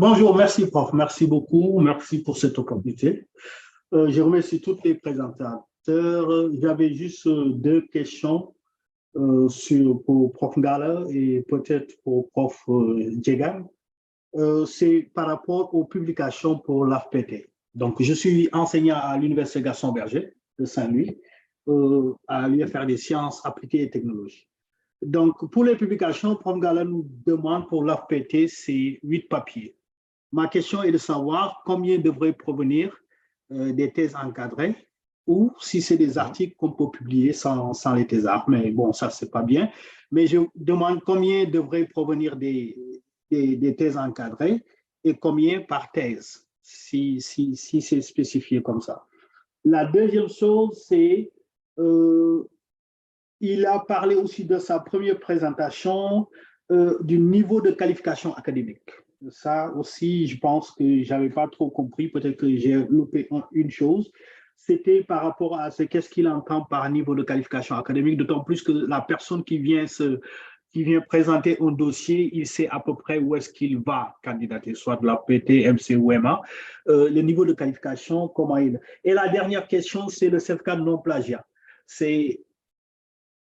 Bonjour, merci prof, merci beaucoup, merci pour cette opportunité. Je remercie tous les présentateurs. J'avais juste deux questions pour prof Ngala et peut-être pour prof Djegan. C'est par rapport aux publications pour l'AFPT. Donc, je suis enseignant à l'Université Gaston Berger de Saint-Louis, à l'UFR des sciences appliquées et technologies. Donc, pour les publications, prof Ngala nous demande pour l'AFPT, c'est 8 papiers. Ma question est de savoir combien devraient provenir des thèses encadrées ou si c'est des articles qu'on peut publier sans les thésards. Mais bon, ça, c'est pas bien. Mais je demande combien devraient provenir des thèses encadrées et combien par thèse, si c'est spécifié comme ça. La deuxième chose, c'est il a parlé aussi de sa première présentation du niveau de qualification académique. Ça aussi, je pense que je n'avais pas trop compris, peut-être que j'ai loupé une chose. C'était par rapport à qu'est-ce qu'il entend par niveau de qualification académique, d'autant plus que la personne qui vient présenter un dossier, il sait à peu près où est-ce qu'il va candidater, soit de la PT, MC ou MA. Le niveau de qualification, comment il... Et la dernière question, c'est le certificat de non-plagiat. C'est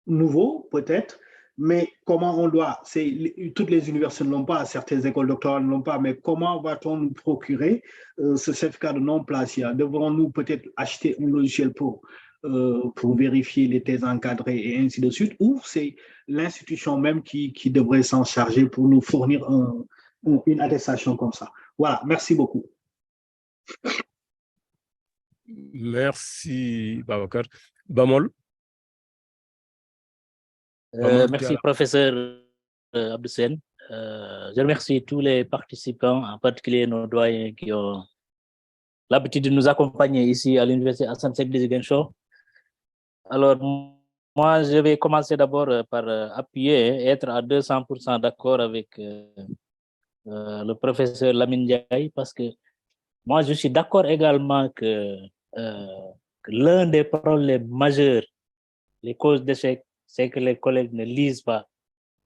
nouveau, peut-être, mais comment on doit, toutes les universités ne l'ont pas, certaines écoles doctorales ne l'ont pas, mais comment va-t-on nous procurer ce certificat de non-plagiat? Devrons-nous peut-être acheter un logiciel pour vérifier les thèses encadrées et ainsi de suite, ou c'est l'institution même qui devrait s'en charger pour nous fournir une attestation comme ça? Voilà, merci beaucoup. Merci, Babacar. Bamol. Merci, professeur Abdoussen. Je remercie tous les participants, en particulier nos doyens qui ont l'habitude de nous accompagner ici à l'Université Assane Seck de Ziguinchor. Alors, moi, je vais commencer d'abord par appuyer et être à 200% d'accord avec le professeur Lamine Ndiaye, parce que moi, je suis d'accord également que l'un des problèmes majeurs, les causes d'échec, c'est que les collègues ne lisent pas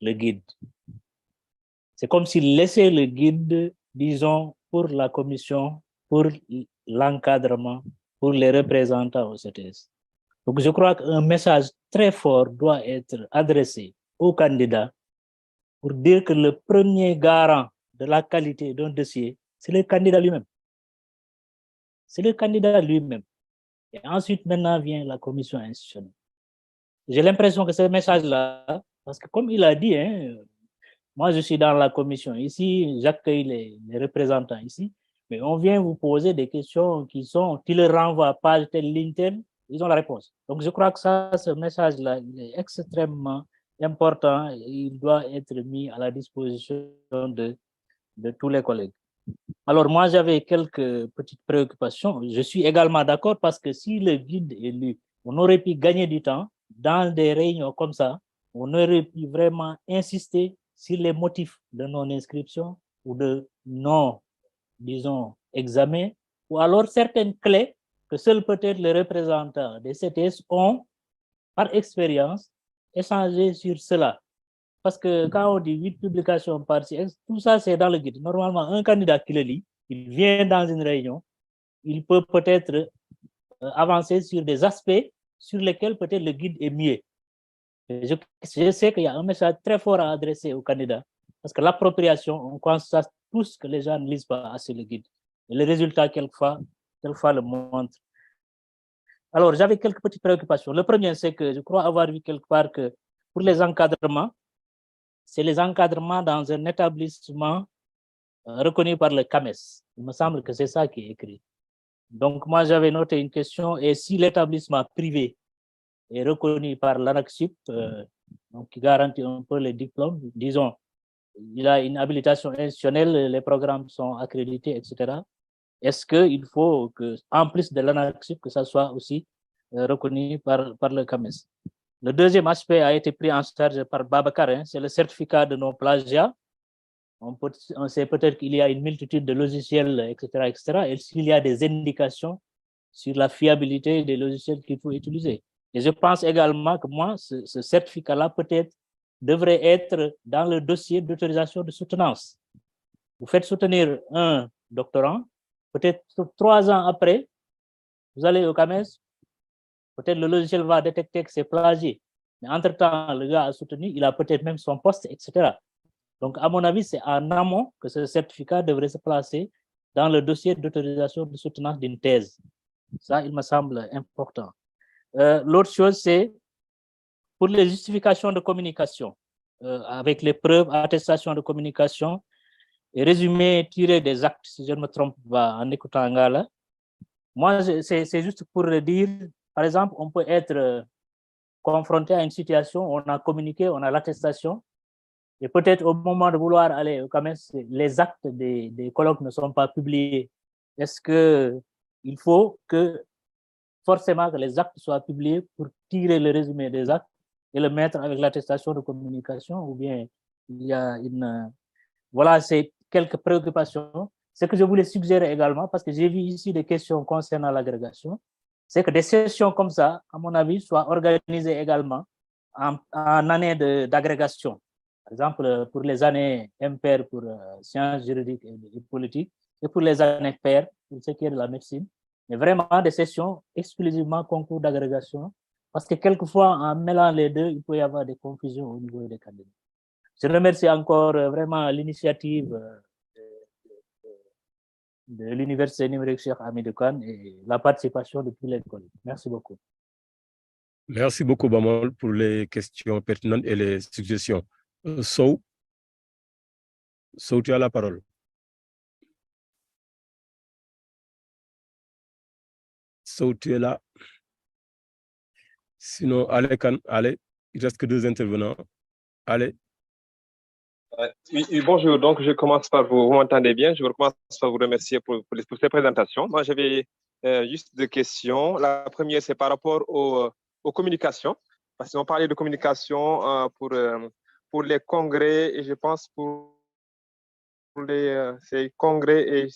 le guide. C'est comme s'ils laissaient le guide, disons, pour la commission, pour l'encadrement, pour les représentants au CTS. Donc, je crois qu'un message très fort doit être adressé aux candidats pour dire que le premier garant de la qualité d'un dossier, c'est le candidat lui-même. C'est le candidat lui-même. Et ensuite, maintenant vient la commission institutionnelle. J'ai l'impression que ce message-là, parce que comme il a dit, hein, moi je suis dans la commission ici, j'accueille les représentants ici, mais on vient vous poser des questions qui le renvoient à page telle, ligne telle, ils ont la réponse. Donc je crois que ce message-là, il est extrêmement important et il doit être mis à la disposition de tous les collègues. Alors moi j'avais quelques petites préoccupations. Je suis également d'accord parce que si le guide est lu, on aurait pu gagner du temps dans des réunions comme ça, on aurait pu vraiment insister sur les motifs de non-inscription ou de non, disons, examen, ou alors certaines clés que seuls peut-être les représentants des CTS ont, par expérience, échangé sur cela. Parce que quand on dit 8 publications par-ci, tout ça c'est dans le guide. Normalement, un candidat qui le lit, il vient dans une réunion, il peut peut-être avancer sur des aspects sur lesquels peut-être le guide est mieux. Je sais qu'il y a un message très fort à adresser aux candidats, parce que l'appropriation, on constate tous que les gens ne lisent pas assez le guide. Et les résultats, quelquefois le montrent. Alors, j'avais quelques petites préoccupations. Le premier, c'est que je crois avoir vu quelque part que pour les encadrements, c'est les encadrements dans un établissement reconnu par le CAMES. Il me semble que c'est ça qui est écrit. Donc, moi, j'avais noté une question, et si l'établissement privé est reconnu par l'ANAQ-Sup, donc qui garantit un peu les diplômes, disons, il a une habilitation institutionnelle, les programmes sont accrédités, etc. Est-ce qu'il faut que, en plus de l'ANAQ-Sup, que ça soit aussi reconnu par le CAMES? Le deuxième aspect a été pris en charge par Babacar, hein, c'est le certificat de non-plagiat. On sait peut-être qu'il y a une multitude de logiciels, etc., etc. Et s'il y a des indications sur la fiabilité des logiciels qu'il faut utiliser. Et je pense également que moi, ce certificat-là peut-être devrait être dans le dossier d'autorisation de soutenance. Vous faites soutenir un doctorant, peut-être 3 ans après, vous allez au CAMES, peut-être le logiciel va détecter que c'est plagié. Mais entre-temps, le gars a soutenu, il a peut-être même son poste, etc. Donc, à mon avis, c'est en amont que ce certificat devrait se placer dans le dossier d'autorisation de soutenance d'une thèse. Ça, il me semble important. L'autre chose, c'est pour les justifications de communication, avec les preuves, attestations de communication et résumés tirés des actes, si je ne me trompe pas, en écoutant Ngala. Moi, c'est juste pour le dire, par exemple, on peut être confronté à une situation où on a communiqué, on a l'attestation, et peut-être au moment de vouloir aller au CAMES, les actes des colloques ne sont pas publiés. Est-ce qu'il faut que forcément que les actes soient publiés pour tirer le résumé des actes et le mettre avec l'attestation de communication, ou bien il y a une... Voilà, c'est quelques préoccupations. Ce que je voulais suggérer également, parce que j'ai vu ici des questions concernant l'agrégation, c'est que des sessions comme ça, à mon avis, soient organisées également en année d'agrégation. Par exemple, pour les années impaires pour sciences juridiques et politiques, et pour les années paires, pour ce qui est de la médecine, mais vraiment des sessions exclusivement concours d'agrégation, parce que quelquefois, en mêlant les deux, il peut y avoir des confusions au niveau des candidats. Je remercie encore vraiment l'initiative de l'Université numérique Cheikh Hamidou Kane et la participation de tous les collègues. Merci beaucoup. Merci beaucoup, Bamol, pour les questions pertinentes et les suggestions. Sow, tu as la parole. Sow, tu es là. Sinon, allez, il ne reste que 2 intervenants. Allez. Oui, bonjour. Donc, je commence par vous m'entendez bien. Je commence par vous remercier pour ces présentations. Moi, j'avais juste 2 questions. La première, c'est par rapport aux communications. Parce qu'on parlait de communication pour les congrès et je pense pour ces congrès et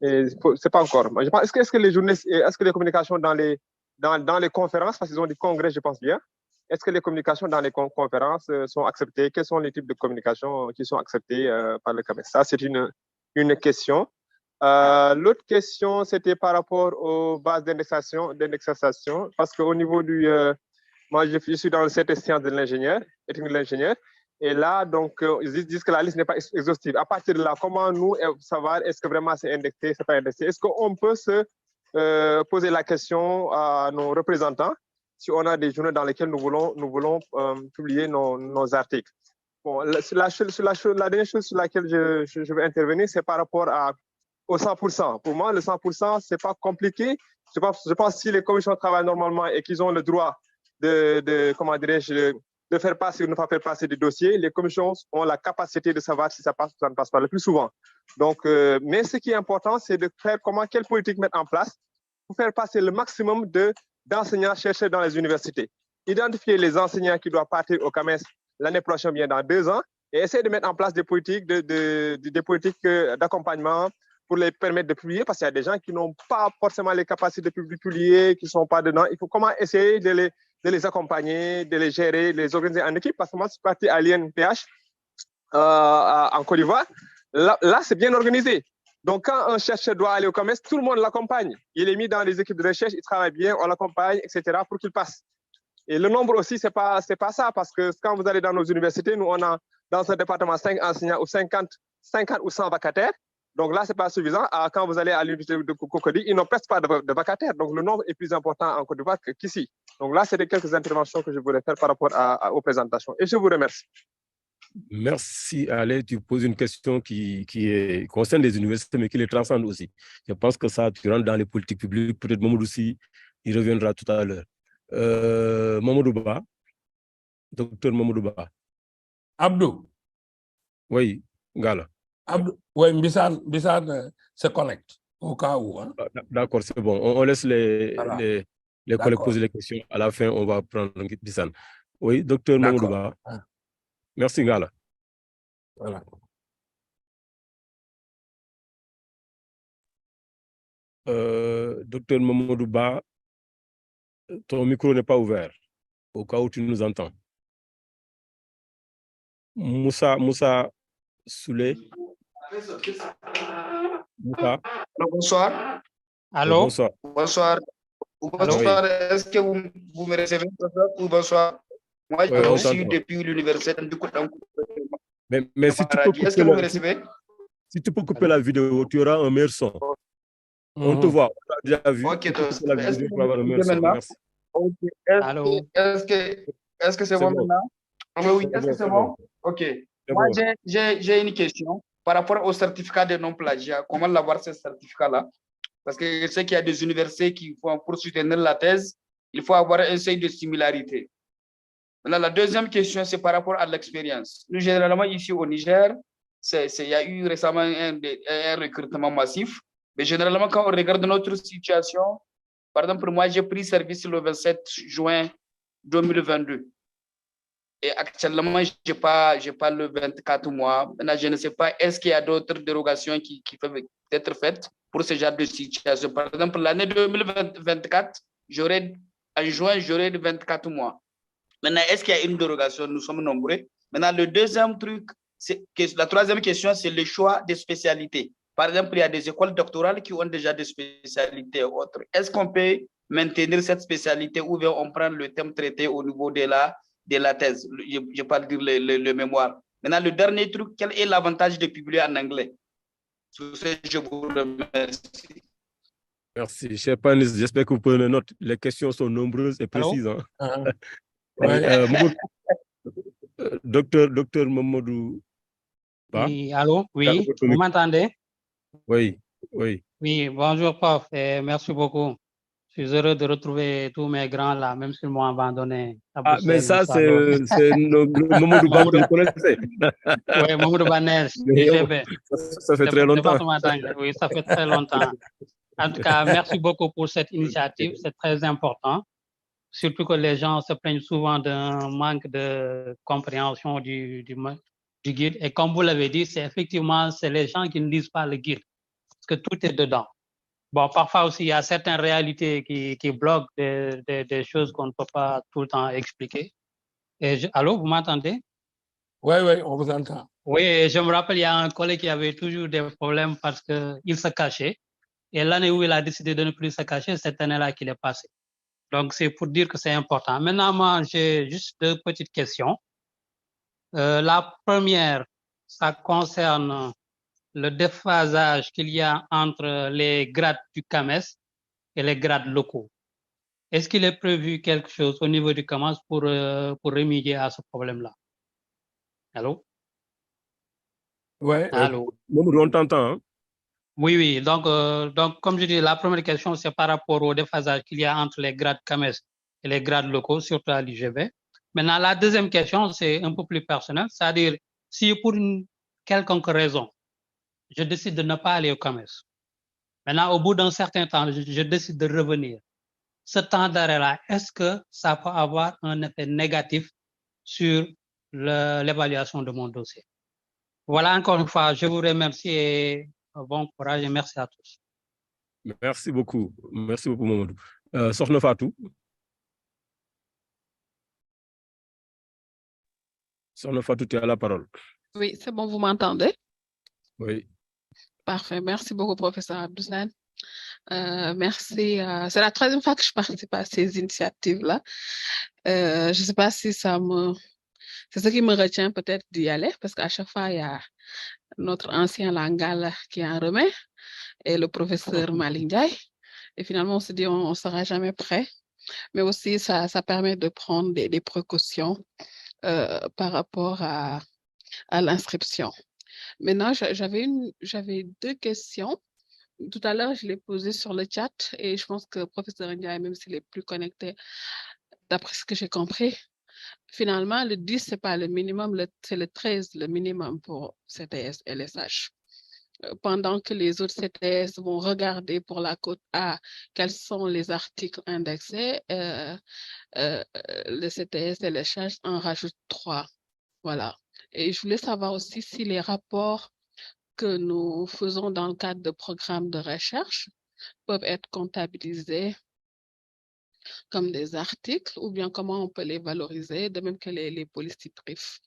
c'est pas encore. Est-ce que les journalistes, est-ce que les communications dans les conférences, parce qu'ils ont des congrès, je pense bien, est-ce que les communications dans les conférences sont acceptées? Quels sont les types de communications qui sont acceptés par le CAMES? Ça, c'est une question. L'autre question, c'était par rapport aux bases d'indexation, parce qu'au niveau du... moi, je suis dans le CT sciences de l'ingénieur, éthique de l'ingénieur, et là, donc, ils disent que la liste n'est pas exhaustive. À partir de là, comment nous savoir est-ce que vraiment c'est indexé, c'est pas indexé? Est-ce qu'on peut se poser la question à nos représentants si on a des journaux dans lesquels nous voulons publier nos articles? Bon, la dernière chose sur laquelle je vais intervenir, c'est par rapport au 100%. Pour moi, le 100%, c'est pas compliqué. Je pense que si les commissions travaillent normalement et qu'ils ont le droit comment dirais-je, de faire passer ou ne pas faire passer des dossiers, les commissions ont la capacité de savoir si ça passe ou ça ne passe pas le plus souvent. Donc, mais ce qui est important, c'est de faire quelle politique mettre en place pour faire passer le maximum d'enseignants chercheurs dans les universités. Identifier les enseignants qui doivent partir au CAMES l'année prochaine, bien dans 2 ans, et essayer de mettre en place des politiques d'accompagnement pour les permettre de publier, parce qu'il y a des gens qui n'ont pas forcément les capacités de publier, qui ne sont pas dedans. Il faut comment essayer de les accompagner, de les gérer, de les organiser en équipe, parce que moi, je suis parti à l'INPH en Côte d'Ivoire. Là c'est bien organisé. Donc, quand un chercheur doit aller au CAMES, tout le monde l'accompagne. Il est mis dans les équipes de recherche, il travaille bien, on l'accompagne, etc., pour qu'il passe. Et le nombre aussi, c'est pas ça, parce que quand vous allez dans nos universités, nous, on a dans ce département 5 enseignants ou 50 ou 100 vacataires. Donc là, ce n'est pas suffisant. Quand vous allez à l'université de Cocody, ils n'ont presque pas de vacataires. Donc le nombre est plus important en Côte d'Ivoire qu'ici. Donc là, c'était quelques interventions que je voulais faire par rapport aux présentations. Et je vous remercie. Merci, Ale. Tu poses une question qui concerne les universités, mais qui les transcende aussi. Je pense que ça, tu rentres dans les politiques publiques. Peut-être Mamadou aussi, il reviendra tout à l'heure. Mamadou Ba, docteur Mamadou Ba. Abdou. Oui, Ngala. Abdou, oui, Mbissane se connecte au cas où. Hein. D'accord, c'est bon. On laisse les collègues poser les questions. À la fin, on va prendre Mbissane. Oui, docteur Mamadou Ba. Merci, Ngala. Voilà. Docteur Mamadou Ba, ton micro n'est pas ouvert, au cas où tu nous entends. Moussa Souley. Bonsoir. Allô? Bonsoir. Bonsoir. Bonsoir. Est-ce que vous me recevez? Bonsoir. Moi, je suis depuis l'université de Koutankou. Mais si tu peux couper est-ce que vous me recevez? Si tu peux couper la vidéo, tu auras un meilleur son. On te voit, on t'a déjà vu. Ok, Est-ce que c'est bon maintenant? Oui, est-ce que c'est bon? Ok. Moi, j'ai une question par rapport au certificat de non-plagiat. Comment l'avoir, ce certificat-là? Parce que je sais qu'il y a des universités qui font, pour soutenir la thèse, il faut avoir un seuil de similarité. Maintenant, la deuxième question, c'est par rapport à l'expérience. Nous, généralement, ici au Niger, il y a eu récemment un recrutement massif. Mais généralement, quand on regarde notre situation, par exemple, moi, j'ai pris service le 27 juin 2022. Et actuellement, je n'ai pas le 24 mois. Maintenant, je ne sais pas, est-ce qu'il y a d'autres dérogations qui peuvent être faites pour ce genre de situation? Par exemple, l'année 2024, en juin, j'aurai 24 mois. Maintenant, est-ce qu'il y a une dérogation? Nous sommes nombreux. Maintenant, le deuxième truc, la troisième question, c'est le choix des spécialités. Par exemple, il y a des écoles doctorales qui ont déjà des spécialités autres. Est-ce qu'on peut maintenir cette spécialité ou bien on prend le thème traité au niveau de la thèse? Je parle de le mémoire. Maintenant, le dernier truc, quel est l'avantage de publier en anglais? Sur ce, je vous remercie. Merci. Cher Panis, j'espère que vous prenez note. Les questions sont nombreuses et précises. Hein? Docteur Mamadou. Oui, allô? Oui, vous m'entendez? Oui. Oui, bonjour, prof, et merci beaucoup. Je suis heureux de retrouver tous mes grands là, même s'ils m'ont abandonné. Mais ça, c'est Mamadou Ban que vous connaissez. Oui, Mamadou Baner, ça fait très longtemps. Oui, ça fait très longtemps. En tout cas, merci beaucoup pour cette initiative, c'est très important. Surtout que les gens se plaignent souvent d'un manque de compréhension du guide. Et comme vous l'avez dit, c'est les gens qui ne lisent pas le guide, parce que tout est dedans. Bon, parfois aussi, il y a certaines réalités qui bloquent des choses qu'on ne peut pas tout le temps expliquer. Allô, vous m'entendez? Oui, on vous entend. Oui, je me rappelle, il y a un collègue qui avait toujours des problèmes parce qu'il se cachait. Et l'année où il a décidé de ne plus se cacher, cette année-là qu'il est passé. Donc, c'est pour dire que c'est important. Maintenant, moi, j'ai juste deux petites questions. La première, ça concerne le déphasage qu'il y a entre les grades du CAMES et les grades locaux. Est-ce qu'il est prévu quelque chose au niveau du CAMES pour remédier à ce problème-là? Allô? Oui. Allô? On t'entend. Hein? Oui. Donc, comme je dis, la première question, c'est par rapport au déphasage qu'il y a entre les grades CAMES et les grades locaux, surtout à l'IGB. Maintenant, la deuxième question, c'est un peu plus personnel, c'est-à-dire si pour une quelconque raison, je décide de ne pas aller au CAMES. Maintenant, au bout d'un certain temps, je décide de revenir. Ce temps d'arrêt-là, est-ce que ça peut avoir un effet négatif sur l'évaluation de mon dossier? Voilà, encore une fois, je vous remercie et bon courage et merci à tous. Merci beaucoup. Merci beaucoup, Mamadou. Sokhna Fatou. Sokhna Fatou, tu as la parole. Oui, c'est bon, vous m'entendez? Oui. Parfait. Merci beaucoup, professeur Abdoussan. Merci. C'est la troisième fois que je participe à ces initiatives-là. Je ne sais pas si c'est ce qui me retient peut-être d'y aller, parce qu'à chaque fois, il y a notre ancien Langala qui en remet et le professeur Malingaï. Et finalement, on se dit, on ne sera jamais prêt. Mais aussi, ça permet de prendre des précautions par rapport à l'inscription. Maintenant, j'avais deux questions. Tout à l'heure, je l'ai posé sur le chat et je pense que le professeur Ndiaye, même s'il est plus connecté, d'après ce que j'ai compris, finalement, le 10, ce n'est pas le minimum, c'est le 13, le minimum pour CTS et LSH. Pendant que les autres CTS vont regarder pour la côte A quels sont les articles indexés, le CTS et LSH en rajoutent 3. Voilà. Et je voulais savoir aussi si les rapports que nous faisons dans le cadre de programmes de recherche peuvent être comptabilisés comme des articles ou bien comment on peut les valoriser, de même que les polycytriques.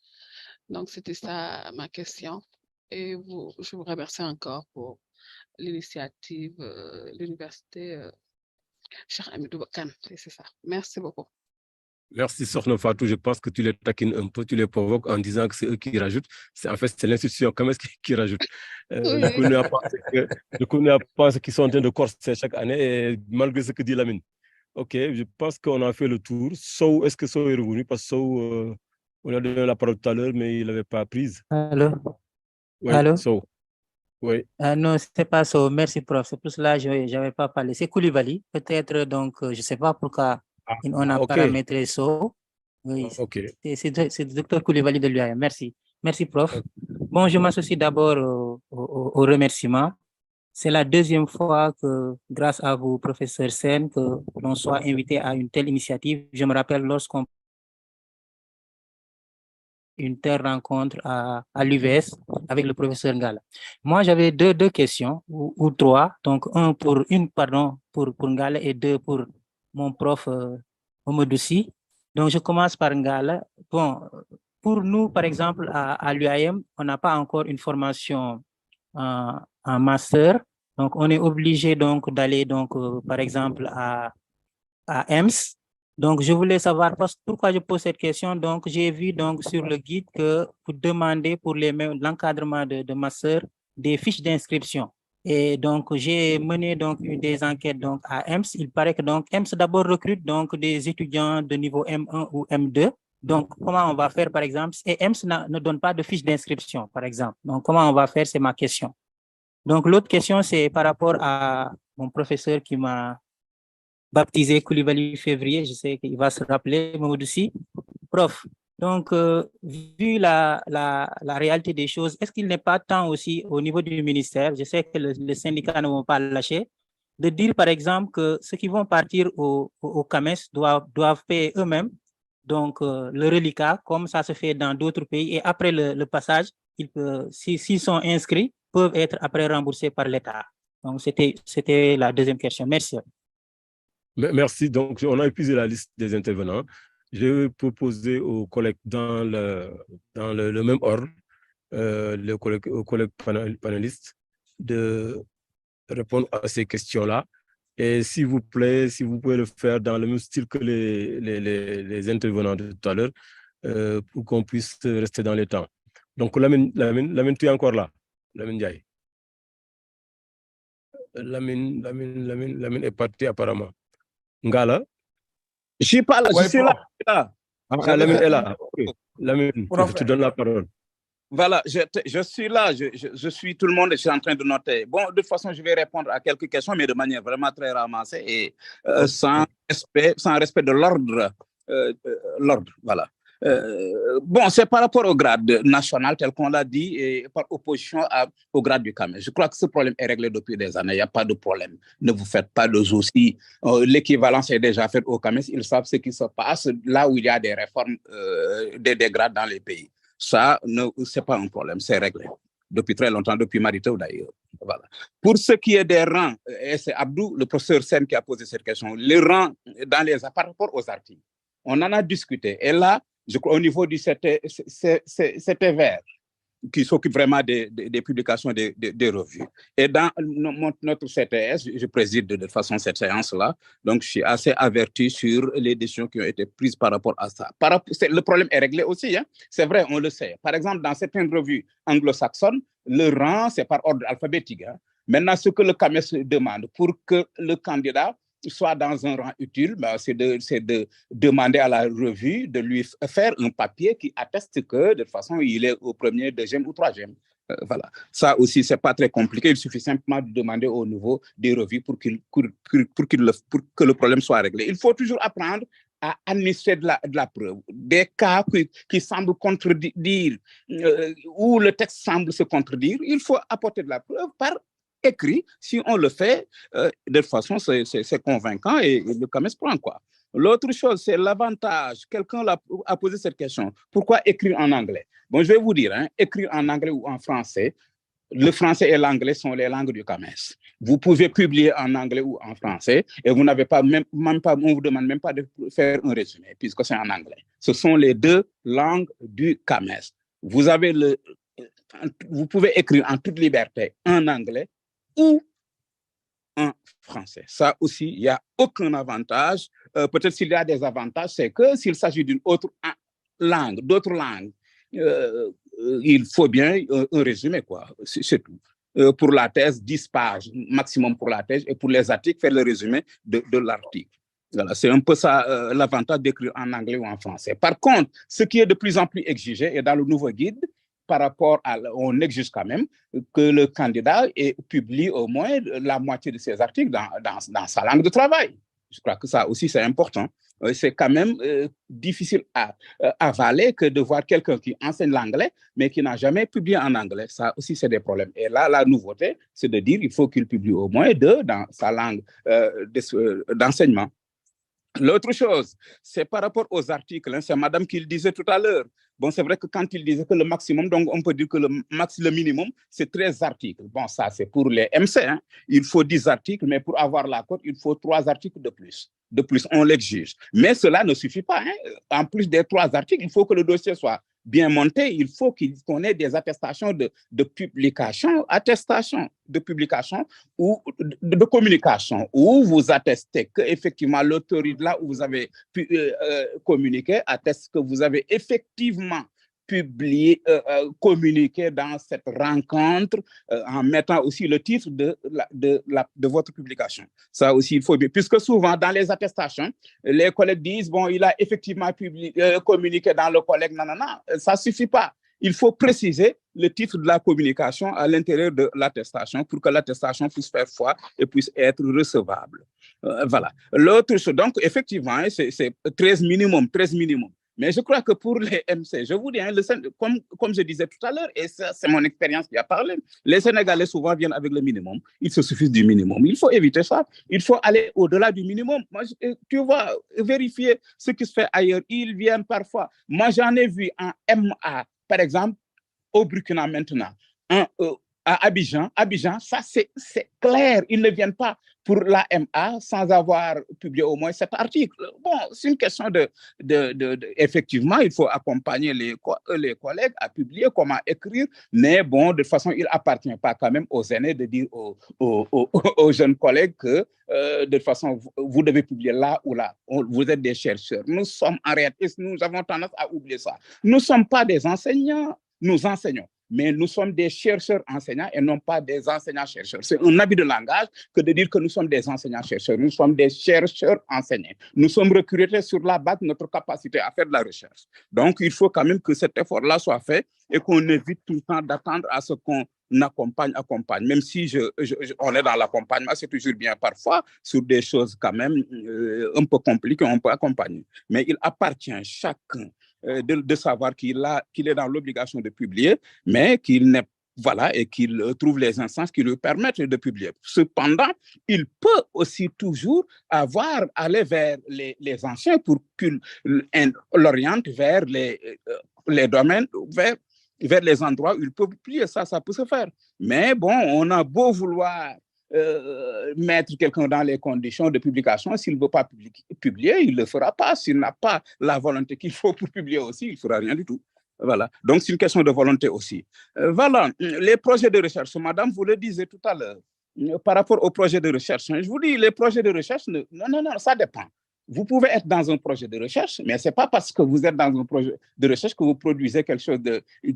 Donc, c'était ça ma question. Et je vous remercie encore pour l'initiative, l'université Cheikh Hamidou Kane. C'est ça. Merci beaucoup. Merci, Sokhna Fatou. Je pense que tu les taquines un peu, tu les provoques en disant que c'est eux qui rajoutent. En fait, c'est l'institution quand même qui rajoute. Oui. Je connais pas ceux qui sont en train de corser chaque année, et malgré ce que dit Lamine. Ok, je pense qu'on a fait le tour. Est-ce que Sow est revenu? Parce que on a donné la parole tout à l'heure, mais il n'avait pas prise. Allô? Oui, Allô? Sow. Oui. Non, c'est pas ça. Merci, prof. C'est pour cela que je n'avais pas parlé. C'est Koulibaly. Peut-être, donc, je ne sais pas pourquoi on a paramétré Sow. Oui, c'est le docteur Koulibaly de l'UAM. Merci. Merci, prof. Bon, je m'associe d'abord au remerciement. C'est la deuxième fois que, grâce à vous, professeur Sen, que l'on soit invité à une telle initiative. Je me rappelle lorsqu'on une telle rencontre à l'UVS avec le professeur Ngala. Moi, j'avais deux questions ou trois. Donc, une pour Ngala et deux pour mon prof Omodoussi. Donc, je commence par Ngala. Bon, pour nous, par exemple, à l'UAM, on n'a pas encore une formation en master. Donc, on est obligé donc d'aller par exemple à EMS. Donc, je voulais savoir pourquoi je pose cette question. Donc, j'ai vu donc sur le guide que vous demandez pour l'encadrement de master des fiches d'inscription. Et donc, j'ai mené donc des enquêtes donc à EMS. Il paraît que donc EMS d'abord recrute donc des étudiants de niveau M1 ou M2. Donc, comment on va faire, par exemple? Et EMS ne donne pas de fiche d'inscription, par exemple. Donc, comment on va faire? C'est ma question. Donc, l'autre question, c'est par rapport à mon professeur qui m'a baptisé Koulibaly février, je sais qu'il va se rappeler, Mamoudouci. Prof, donc, vu la réalité des choses, est-ce qu'il n'est pas temps aussi au niveau du ministère, je sais que les syndicats ne vont pas lâcher, de dire par exemple que ceux qui vont partir au CAMES doivent payer eux-mêmes donc le reliquat, comme ça se fait dans d'autres pays, et après le passage, s'ils sont inscrits, peuvent être après remboursés par l'État. Donc, c'était la deuxième question. Merci. Merci. Donc, on a épuisé la liste des intervenants. Je vais proposer aux collègues dans le même ordre, aux collègues panélistes, de répondre à ces questions-là. Et s'il vous plaît, si vous pouvez le faire dans le même style que les intervenants de tout à l'heure, pour qu'on puisse rester dans les temps. Donc, Lamine, tu es encore là. Lamine Ndiaye. Lamine est parti apparemment. Ngala? Je suis pas là, je suis là. Lamine est là. Okay. Lamine, je te donne la parole. Voilà, je suis là, je suis tout le monde et je suis en train de noter. Bon, de toute façon, je vais répondre à quelques questions, mais de manière vraiment très ramassée et sans respect de l'ordre. Voilà. Bon, c'est par rapport au grade national, tel qu'on l'a dit, et par opposition au grade du CAMES. Je crois que ce problème est réglé depuis des années, il n'y a pas de problème. Ne vous faites pas de soucis. L'équivalence est déjà faite au CAMES, ils savent ce qui se passe là où il y a des réformes des grades dans les pays. Ça, ce n'est pas un problème, c'est réglé. Depuis très longtemps, depuis Maritou d'ailleurs. Voilà. Pour ce qui est des rangs, et c'est Abdou, le professeur Sen, qui a posé cette question, les rangs par rapport aux articles, on en a discuté. Et là, je crois au niveau du CTVR, qui s'occupe vraiment des publications des revues. Et dans notre CTS, je préside de toute façon cette séance-là, donc je suis assez averti sur les décisions qui ont été prises par rapport à ça. Le problème est réglé aussi, hein? C'est vrai, on le sait. Par exemple, dans certaines revues anglo-saxonnes, le rang, c'est par ordre alphabétique. Hein? Maintenant, ce que le CAMES demande pour que le candidat soit dans un rang utile, c'est de demander à la revue de lui faire un papier qui atteste que de toute façon, il est au premier, deuxième ou troisième. Voilà. Ça aussi, ce n'est pas très compliqué. Il suffit simplement de demander au niveau des revues pour que le problème soit réglé. Il faut toujours apprendre à administrer de la preuve. Des cas qui semblent contredire, où le texte semble se contredire, il faut apporter de la preuve par écrit. Si on le fait, de toute façon, c'est convaincant et le CAMES prend quoi. L'autre chose, c'est l'avantage. Quelqu'un a posé cette question. Pourquoi écrire en anglais? Bon, je vais vous dire, hein, écrire en anglais ou en français, le français et l'anglais sont les langues du CAMES. Vous pouvez publier en anglais ou en français et vous n'avez pas, on vous demande même pas de faire un résumé puisque c'est en anglais. Ce sont les deux langues du CAMES. Vous avez vous pouvez écrire en toute liberté en anglais ou en français. Ça aussi, il n'y a aucun avantage. Peut-être s'il y a des avantages, c'est que s'il s'agit d'une autre langue, d'autres langues, il faut bien un résumé, quoi. C'est tout. Pour la thèse, 10 pages maximum pour la thèse, et pour les articles, faire le résumé de l'article. Voilà, c'est un peu ça l'avantage d'écrire en anglais ou en français. Par contre, ce qui est de plus en plus exigé, et dans le nouveau guide, par rapport à, on exige quand même que le candidat publie au moins la moitié de ses articles dans sa langue de travail. Je crois que ça aussi, c'est important. C'est quand même difficile à avaler que de voir quelqu'un qui enseigne l'anglais, mais qui n'a jamais publié en anglais. Ça aussi, c'est des problèmes. Et là, la nouveauté, c'est de dire qu'il faut qu'il publie au moins 2 dans sa langue d'enseignement. L'autre chose, c'est par rapport aux articles. Hein, c'est madame qui le disait tout à l'heure. Bon, c'est vrai que quand il disait que le maximum, donc on peut dire que le minimum, c'est 13 articles. Bon, ça, c'est pour les MC. Hein. Il faut 10 articles, mais pour avoir la cote, il faut 3 articles de plus. De plus, on l'exige. Mais cela ne suffit pas. Hein. En plus des 3 articles, il faut que le dossier soit bien monté. Il faut qu'on ait des attestations de publication, attestations de publication ou de communication, où vous attestez qu'effectivement l'autorité là où vous avez pu communiquer atteste que vous avez effectivement publié, communiqué dans cette rencontre en mettant aussi le titre de votre publication. Ça aussi, il faut bien, puisque souvent dans les attestations, les collègues disent, bon, il a effectivement communiqué dans le collègue, non, ça ne suffit pas. Il faut préciser le titre de la communication à l'intérieur de l'attestation pour que l'attestation puisse faire foi et puisse être recevable. Voilà. L'autre chose, donc, effectivement, c'est 13 minimum. Mais je crois que pour les MC, je vous dis, hein, comme je disais tout à l'heure, et c'est mon expérience qui a parlé, les Sénégalais souvent viennent avec le minimum. Il se suffit du minimum. Il faut éviter ça. Il faut aller au-delà du minimum. Moi, tu vas vérifier ce qui se fait ailleurs. Ils viennent parfois. Moi, j'en ai vu en MA, par exemple, au Burkina maintenant, à Abidjan, ça c'est clair, ils ne viennent pas pour la MA sans avoir publié au moins cet article. Bon, c'est une question effectivement, il faut accompagner les collègues à publier, comment écrire, mais bon, de toute façon, il n'appartient pas quand même aux aînés de dire aux jeunes collègues que de toute façon, vous devez publier là ou là. Vous êtes des chercheurs. Nous sommes en réalité, nous avons tendance à oublier ça. Nous ne sommes pas des enseignants, nous enseignons. Mais nous sommes des chercheurs enseignants et non pas des enseignants-chercheurs. C'est un habit de langage que de dire que nous sommes des enseignants-chercheurs. Nous sommes des chercheurs enseignants. Nous sommes recrutés sur la base de notre capacité à faire de la recherche. Donc, il faut quand même que cet effort-là soit fait et qu'on évite tout le temps d'attendre à ce qu'on accompagne. Même si on est dans l'accompagnement, c'est toujours bien parfois sur des choses quand même un peu compliquées, on peut accompagner. Mais il appartient à chacun de savoir qu'il est dans l'obligation de publier, mais qu'il n'est voilà, et qu'il trouve les instances qui lui permettent de publier. Cependant, il peut aussi toujours aller vers les anciens pour qu'il l'oriente vers les domaines, vers les endroits où il peut publier. Ça peut se faire. Mais bon, on a beau vouloir mettre quelqu'un dans les conditions de publication, s'il ne veut pas publier, il ne le fera pas. S'il n'a pas la volonté qu'il faut pour publier aussi, il ne fera rien du tout. Voilà. Donc, c'est une question de volonté aussi. Voilà. Les projets de recherche, madame, vous le disiez tout à l'heure, par rapport aux projets de recherche. Je vous dis, les projets de recherche, non, ça dépend. Vous pouvez être dans un projet de recherche, mais ce n'est pas parce que vous êtes dans un projet de recherche que vous produisez quelque chose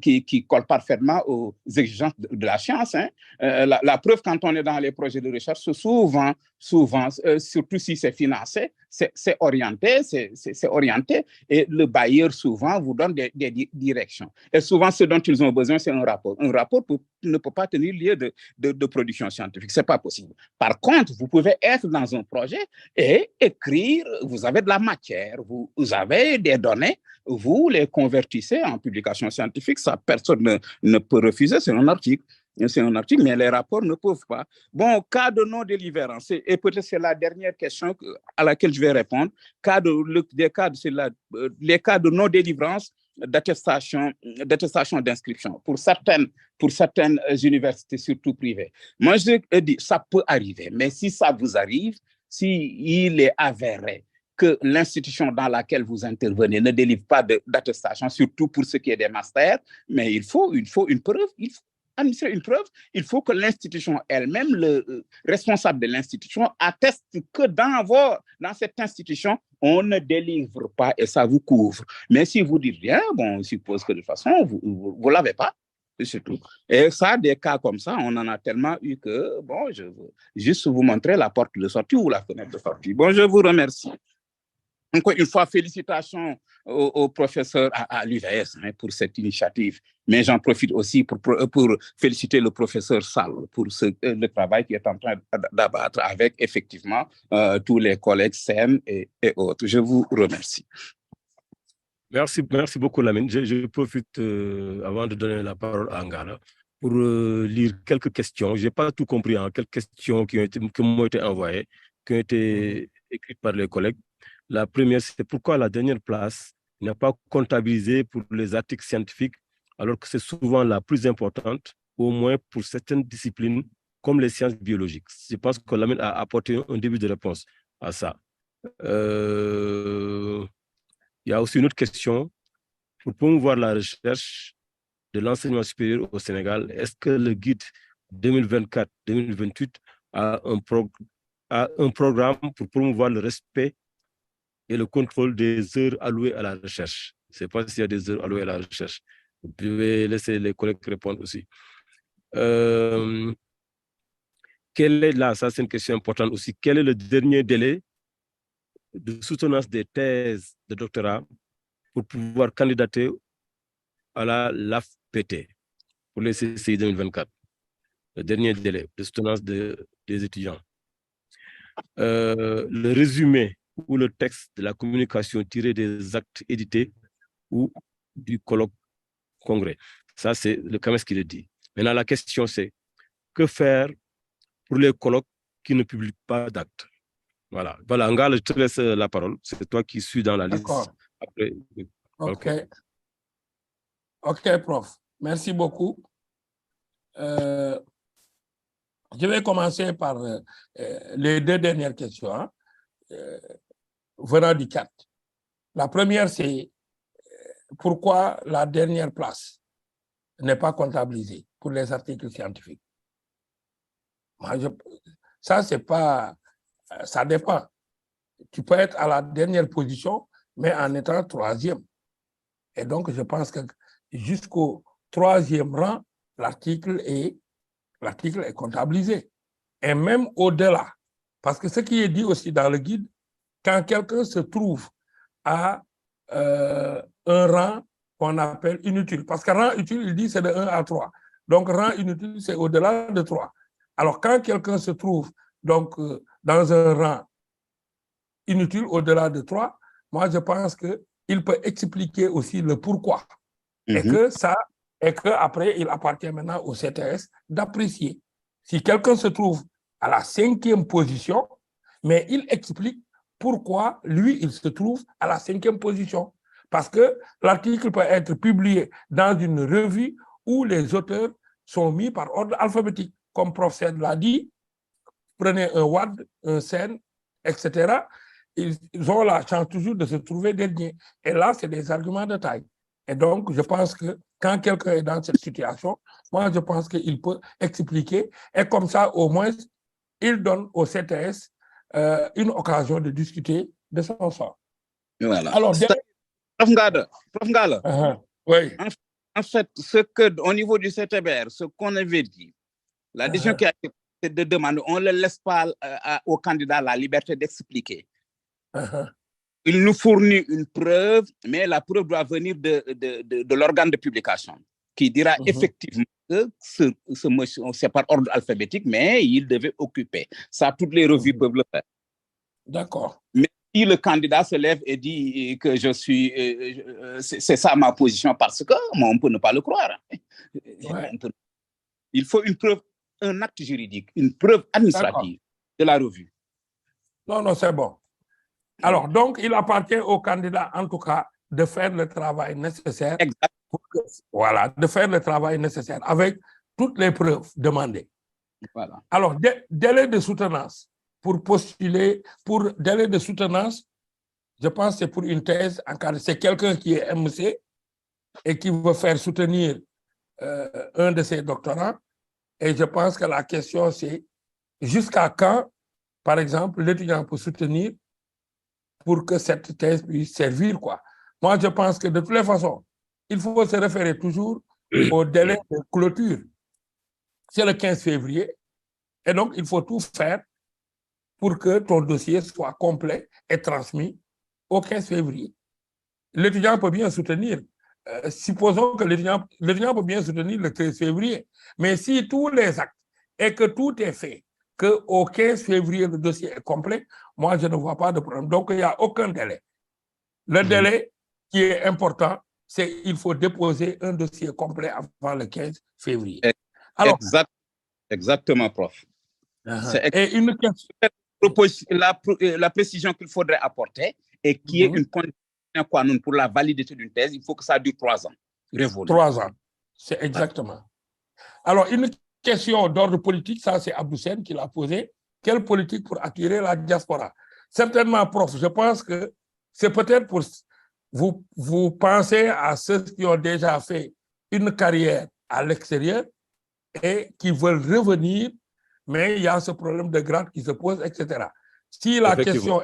qui colle parfaitement aux exigences de la science. Hein. La preuve, quand on est dans les projets de recherche, souvent, surtout si c'est financé, c'est orienté, et le bailleur souvent vous donne des directions. Et souvent, ce dont ils ont besoin, c'est un rapport. Un rapport ne peut pas tenir lieu de production scientifique, ce n'est pas possible. Par contre, vous pouvez être dans un projet et écrire, vous avez de la matière, vous avez des données, vous les convertissez en publication scientifique, ça personne ne peut refuser, c'est un article. Mais les rapports ne peuvent pas. Bon, cas de non-délivrance, et peut-être c'est la dernière question à laquelle je vais répondre. Les cas de non-délivrance d'attestation d'inscription pour certaines universités, surtout privées. Moi, je dis, ça peut arriver, mais si ça vous arrive, s'il est avéré que l'institution dans laquelle vous intervenez ne délivre pas d'attestation, surtout pour ce qui est des masters, mais il faut une preuve, il faut administrer une preuve, il faut que l'institution elle-même, le responsable de l'institution, atteste que dans cette institution, on ne délivre pas et ça vous couvre. Mais si vous dites rien, bon, on suppose que de toute façon, vous ne l'avez pas. C'est tout. Et ça, des cas comme ça, on en a tellement eu que, bon, je veux juste vous montrer la porte de sortie ou la fenêtre de sortie. Bon, je vous remercie. Encore une fois, félicitations au professeur à l'UVS pour cette initiative. Mais j'en profite aussi pour féliciter le professeur Sall pour le travail qu'il est en train d'abattre avec effectivement tous les collègues SEM et autres. Je vous remercie. Merci beaucoup, Lamine. Je profite, avant de donner la parole à Ngala, pour lire quelques questions. Je n'ai pas tout compris, hein, quelques questions qui m'ont été envoyées, qui ont été écrites par les collègues. La première, c'est pourquoi la dernière place n'est pas comptabilisée pour les articles scientifiques, alors que c'est souvent la plus importante, au moins pour certaines disciplines, comme les sciences biologiques. Je pense que Lamine a apporté un début de réponse à ça. Il y a aussi une autre question. Pour promouvoir la recherche de l'enseignement supérieur au Sénégal, est-ce que le guide 2024-2028 a un programme pour promouvoir le respect et le contrôle des heures allouées à la recherche? Je ne sais pas s'il y a des heures allouées à la recherche. Vous pouvez laisser les collègues répondre aussi. Ça c'est une question importante aussi. Quel est le dernier délai de soutenance des thèses de doctorat pour pouvoir candidater à la LAFPT pour les CCI 2024? Le dernier délai de soutenance des étudiants. Le résumé ou le texte de la communication tiré des actes édités ou du colloque congrès. Ça, c'est le CAMES qui le dit. Maintenant, la question, c'est que faire pour les colloques qui ne publient pas d'actes? Voilà, Ngala, je te laisse la parole. C'est toi qui suis dans la liste. Après. OK, prof. Merci beaucoup. Je vais commencer par les deux dernières questions, hein, venant du chat. La première, c'est pourquoi la dernière place n'est pas comptabilisée pour les articles scientifiques. Moi, ça, c'est pas... Ça dépend. Tu peux être à la dernière position, mais en étant troisième. Et donc, je pense que jusqu'au troisième rang, l'article est comptabilisé. Et même au-delà. Parce que ce qui est dit aussi dans le guide, quand quelqu'un se trouve à un rang qu'on appelle inutile, parce que rang utile, il dit c'est de 1 à 3. Donc, rang inutile, c'est au-delà de 3. Alors, quand quelqu'un se trouve donc, dans un rang inutile au-delà de 3, moi, je pense qu'il peut expliquer aussi le pourquoi. Et qu'après, il appartient maintenant au CTS d'apprécier. Si quelqu'un se trouve à la 5e position, mais il explique pourquoi lui, il se trouve à la 5e position. Parce que l'article peut être publié dans une revue où les auteurs sont mis par ordre alphabétique. Comme prof Sen l'a dit, prenez un WAD, un SEN, etc. Ils ont la chance toujours de se trouver dernier. Et là, c'est des arguments de taille. Et donc, je pense que quand quelqu'un est dans cette situation, moi, je pense qu'il peut expliquer. Et comme ça, au moins, il donne au CTS une occasion de discuter de son sort. Voilà. Alors, Prof Ngala, oui. En fait, au niveau du CTBR, ce qu'on avait dit, la décision qui a été prise de demander, on ne laisse pas au candidat la liberté d'expliquer. Il nous fournit une preuve, mais la preuve doit venir de l'organe de publication qui dira effectivement que ce monsieur, c'est par ordre alphabétique, mais il devait occuper. Ça, toutes les revues peuvent le faire. D'accord. Mais si le candidat se lève et dit que je suis, c'est ça ma position parce que, moi, on peut ne pas le croire. Il faut une preuve, un acte juridique, une preuve administrative de la revue. Non, c'est bon. Alors, donc, il appartient au candidat, en tout cas, de faire le travail nécessaire. Voilà, de faire le travail nécessaire avec toutes les preuves demandées. Voilà. Alors, délai de soutenance pour postuler, pour délai de soutenance Je pense que c'est pour une thèse encadrée. C'est quelqu'un qui est MC et qui veut faire soutenir un de ses doctorants. Et je pense que la question, c'est jusqu'à quand, par exemple, l'étudiant peut soutenir pour que cette thèse puisse servir, quoi. Moi, je pense que de toutes les façons, il faut se référer toujours au délai de clôture. C'est le 15 février. Et donc, il faut tout faire pour que ton dossier soit complet et transmis au 15 février. L'étudiant peut bien soutenir. Supposons que l'étudiant peut bien soutenir le 13 février. Mais si tous les actes et que tout est fait, qu'au 15 février, le dossier est complet, moi, je ne vois pas de problème. Donc, il n'y a aucun délai. Le délai qui est important, c'est qu'il faut déposer un dossier complet avant le 15 février. Alors, exactement, prof. Et une question. La précision qu'il faudrait apporter et qui est une condition pour la validité d'une thèse, il faut que ça dure 3 ans. 3 ans, c'est exactement. Alors, une question d'ordre politique, ça c'est Abdou-Sen qui l'a posé. Quelle politique pour attirer la diaspora? Certainement, prof, je pense que c'est peut-être pour vous pensez à ceux qui ont déjà fait une carrière à l'extérieur et qui veulent revenir, mais il y a ce problème de grade qui se pose, etc. Si la question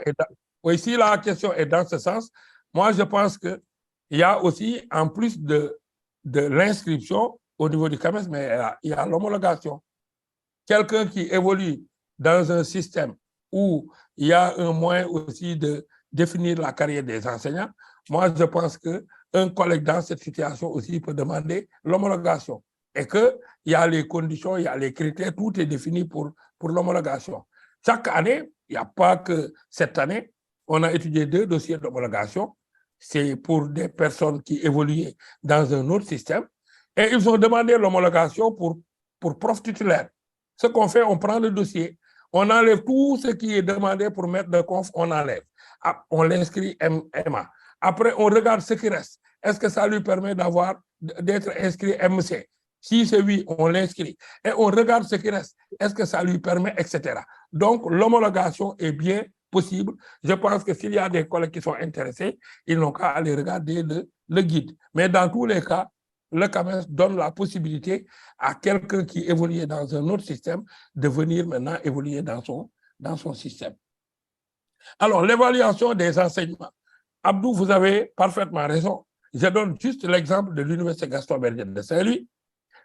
est dans ce sens, moi je pense qu'il y a aussi, en plus de l'inscription au niveau du CAMES, mais il y a l'homologation. Quelqu'un qui évolue dans un système où il y a un moyen aussi de définir la carrière des enseignants, moi je pense qu'un collègue dans cette situation aussi peut demander l'homologation. Et qu'il y a les conditions, il y a les critères, tout est défini pour l'homologation. Chaque année, il n'y a pas que cette année, on a étudié 2 dossiers d'homologation. C'est pour des personnes qui évoluaient dans un autre système. Et ils ont demandé l'homologation pour prof titulaire. Ce qu'on fait, on prend le dossier, on enlève tout ce qui est demandé pour mettre de conf, on enlève. On l'inscrit MA. Après, on regarde ce qui reste. Est-ce que ça lui permet d'être inscrit MC? Si c'est oui, on l'inscrit. Et on regarde ce qui reste. Est-ce que ça lui permet, etc. Donc, l'homologation est bien possible. Je pense que s'il y a des collègues qui sont intéressés, ils n'ont qu'à aller regarder le guide. Mais dans tous les cas, le CAMES donne la possibilité à quelqu'un qui évoluait dans un autre système de venir maintenant évoluer dans son système. Alors, l'évaluation des enseignements. Abdou, vous avez parfaitement raison. Je donne juste l'exemple de l'Université Gaston Berger de Saint-Louis.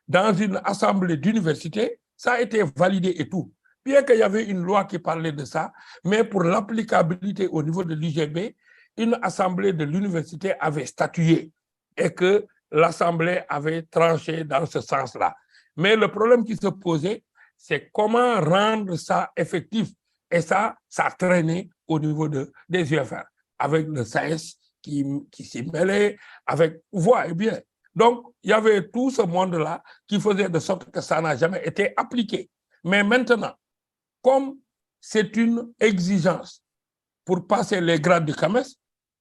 Dans une assemblée d'université, ça a été validé et tout. Bien qu'il y avait une loi qui parlait de ça, mais pour l'applicabilité au niveau de l'UGB, une assemblée de l'université avait statué et que l'assemblée avait tranché dans ce sens-là. Mais le problème qui se posait, c'est comment rendre ça effectif. Et ça traînait au niveau des UFR, avec le SAES qui s'y mêlait, avec, vous voyez bien. Donc, il y avait tout ce monde-là qui faisait de sorte que ça n'a jamais été appliqué. Mais maintenant, comme c'est une exigence pour passer les grades du CAMES,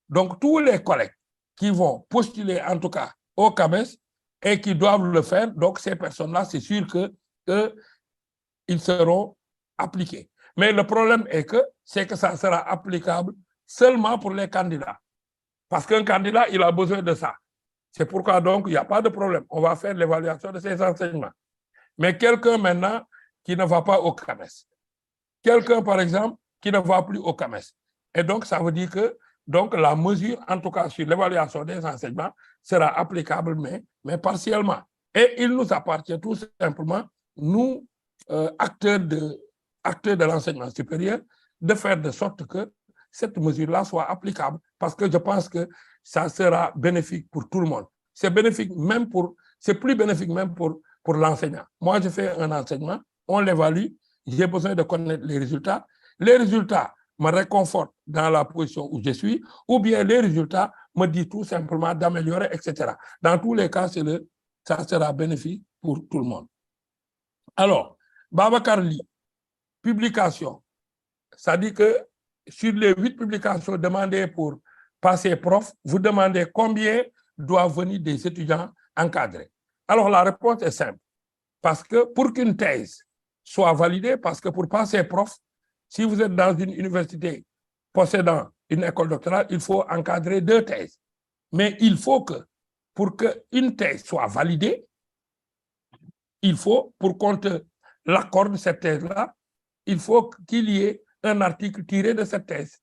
donc tous les collègues qui vont postuler en tout cas au CAMES et qui doivent le faire, donc ces personnes-là, c'est sûr qu'ils seront appliqués. Mais le problème est que ça sera applicable seulement pour les candidats. Parce qu'un candidat, il a besoin de ça. C'est pourquoi donc il n'y a pas de problème. On va faire l'évaluation de ces enseignements. Mais quelqu'un maintenant qui ne va pas au CAMES, quelqu'un par exemple qui ne va plus au CAMES. Et donc ça veut dire que donc, la mesure, en tout cas sur l'évaluation des enseignements, sera applicable, mais partiellement. Et il nous appartient tout simplement, nous, acteurs de l'enseignement supérieur, de faire de sorte que cette mesure-là soit applicable. Parce que je pense que ça sera bénéfique pour tout le monde. C'est bénéfique même c'est plus bénéfique même pour l'enseignant. Moi, je fais un enseignement, on l'évalue, j'ai besoin de connaître les résultats. Les résultats me réconfortent dans la position où je suis, ou bien les résultats me disent tout simplement d'améliorer, etc. Dans tous les cas, ça sera bénéfique pour tout le monde. Alors, Babacar Ly, publication. Ça dit que sur les 8 publications demandées pour passer prof, vous demandez combien doivent venir des étudiants encadrés. Alors, la réponse est simple. Parce que pour qu'une thèse soit validée, parce que pour passer prof, si vous êtes dans une université possédant une école doctorale, il faut encadrer 2 thèses. Mais il faut que, pour qu'une thèse soit validée, il faut, pour qu'on te l'accorde, cette thèse-là, il faut qu'il y ait un article tiré de cette thèse.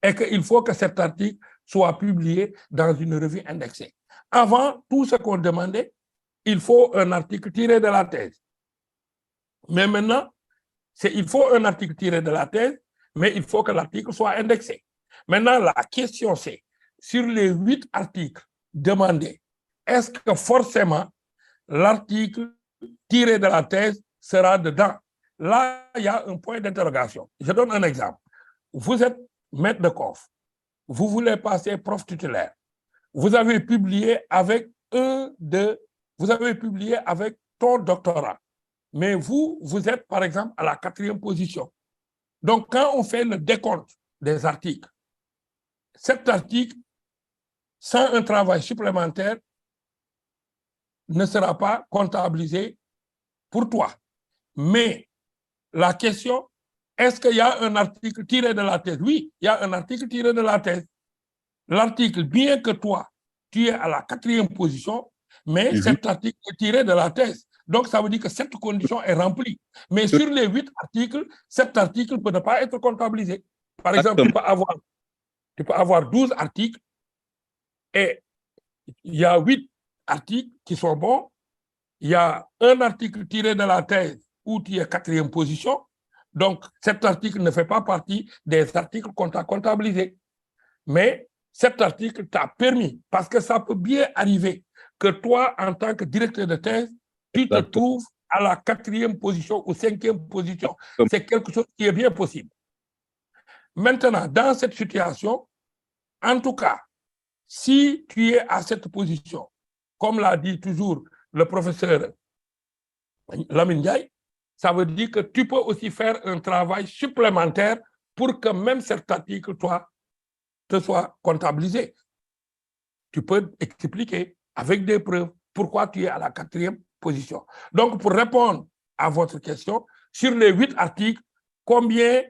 Et qu'il faut que cet article soit publié dans une revue indexée. Avant, tout ce qu'on demandait, il faut un article tiré de la thèse. Mais maintenant, il faut un article tiré de la thèse, mais il faut que l'article soit indexé. Maintenant, la question c'est, sur les 8 articles demandés, est-ce que forcément l'article tiré de la thèse sera dedans? Là, il y a un point d'interrogation. Je donne un exemple. Vous êtes maître de conf, vous voulez passer prof titulaire, vous avez publié avec vous avez publié avec ton doctorat, mais vous êtes par exemple à la 4e position. Donc, quand on fait le décompte des articles, cet article, sans un travail supplémentaire, ne sera pas comptabilisé pour toi. Mais la question, est-ce qu'il y a un article tiré de la thèse? Oui, il y a un article tiré de la thèse. L'article, bien que toi, tu es à la 4e position, mais cet article est tiré de la thèse. Donc, ça veut dire que cette condition est remplie. Mais sur les 8 articles, cet article peut ne pas être comptabilisé. Par exemple, tu peux avoir 12 articles et il y a 8 articles qui sont bons. Il y a un article tiré de la thèse où tu es 4e position. Donc, cet article ne fait pas partie des articles qu'on t'a comptabilisés. Mais cet article t'a permis, parce que ça peut bien arriver que toi, en tant que directeur de thèse, tu te trouves à la 4e position ou 5e position. C'est quelque chose qui est bien possible. Maintenant, dans cette situation, en tout cas, si tu es à cette position, comme l'a dit toujours le professeur Lamine Ndiaye, ça veut dire que tu peux aussi faire un travail supplémentaire pour que même cet article, toi, te soit comptabilisé. Tu peux expliquer avec des preuves pourquoi tu es à la 4e position. Donc, pour répondre à votre question, sur les 8 articles, combien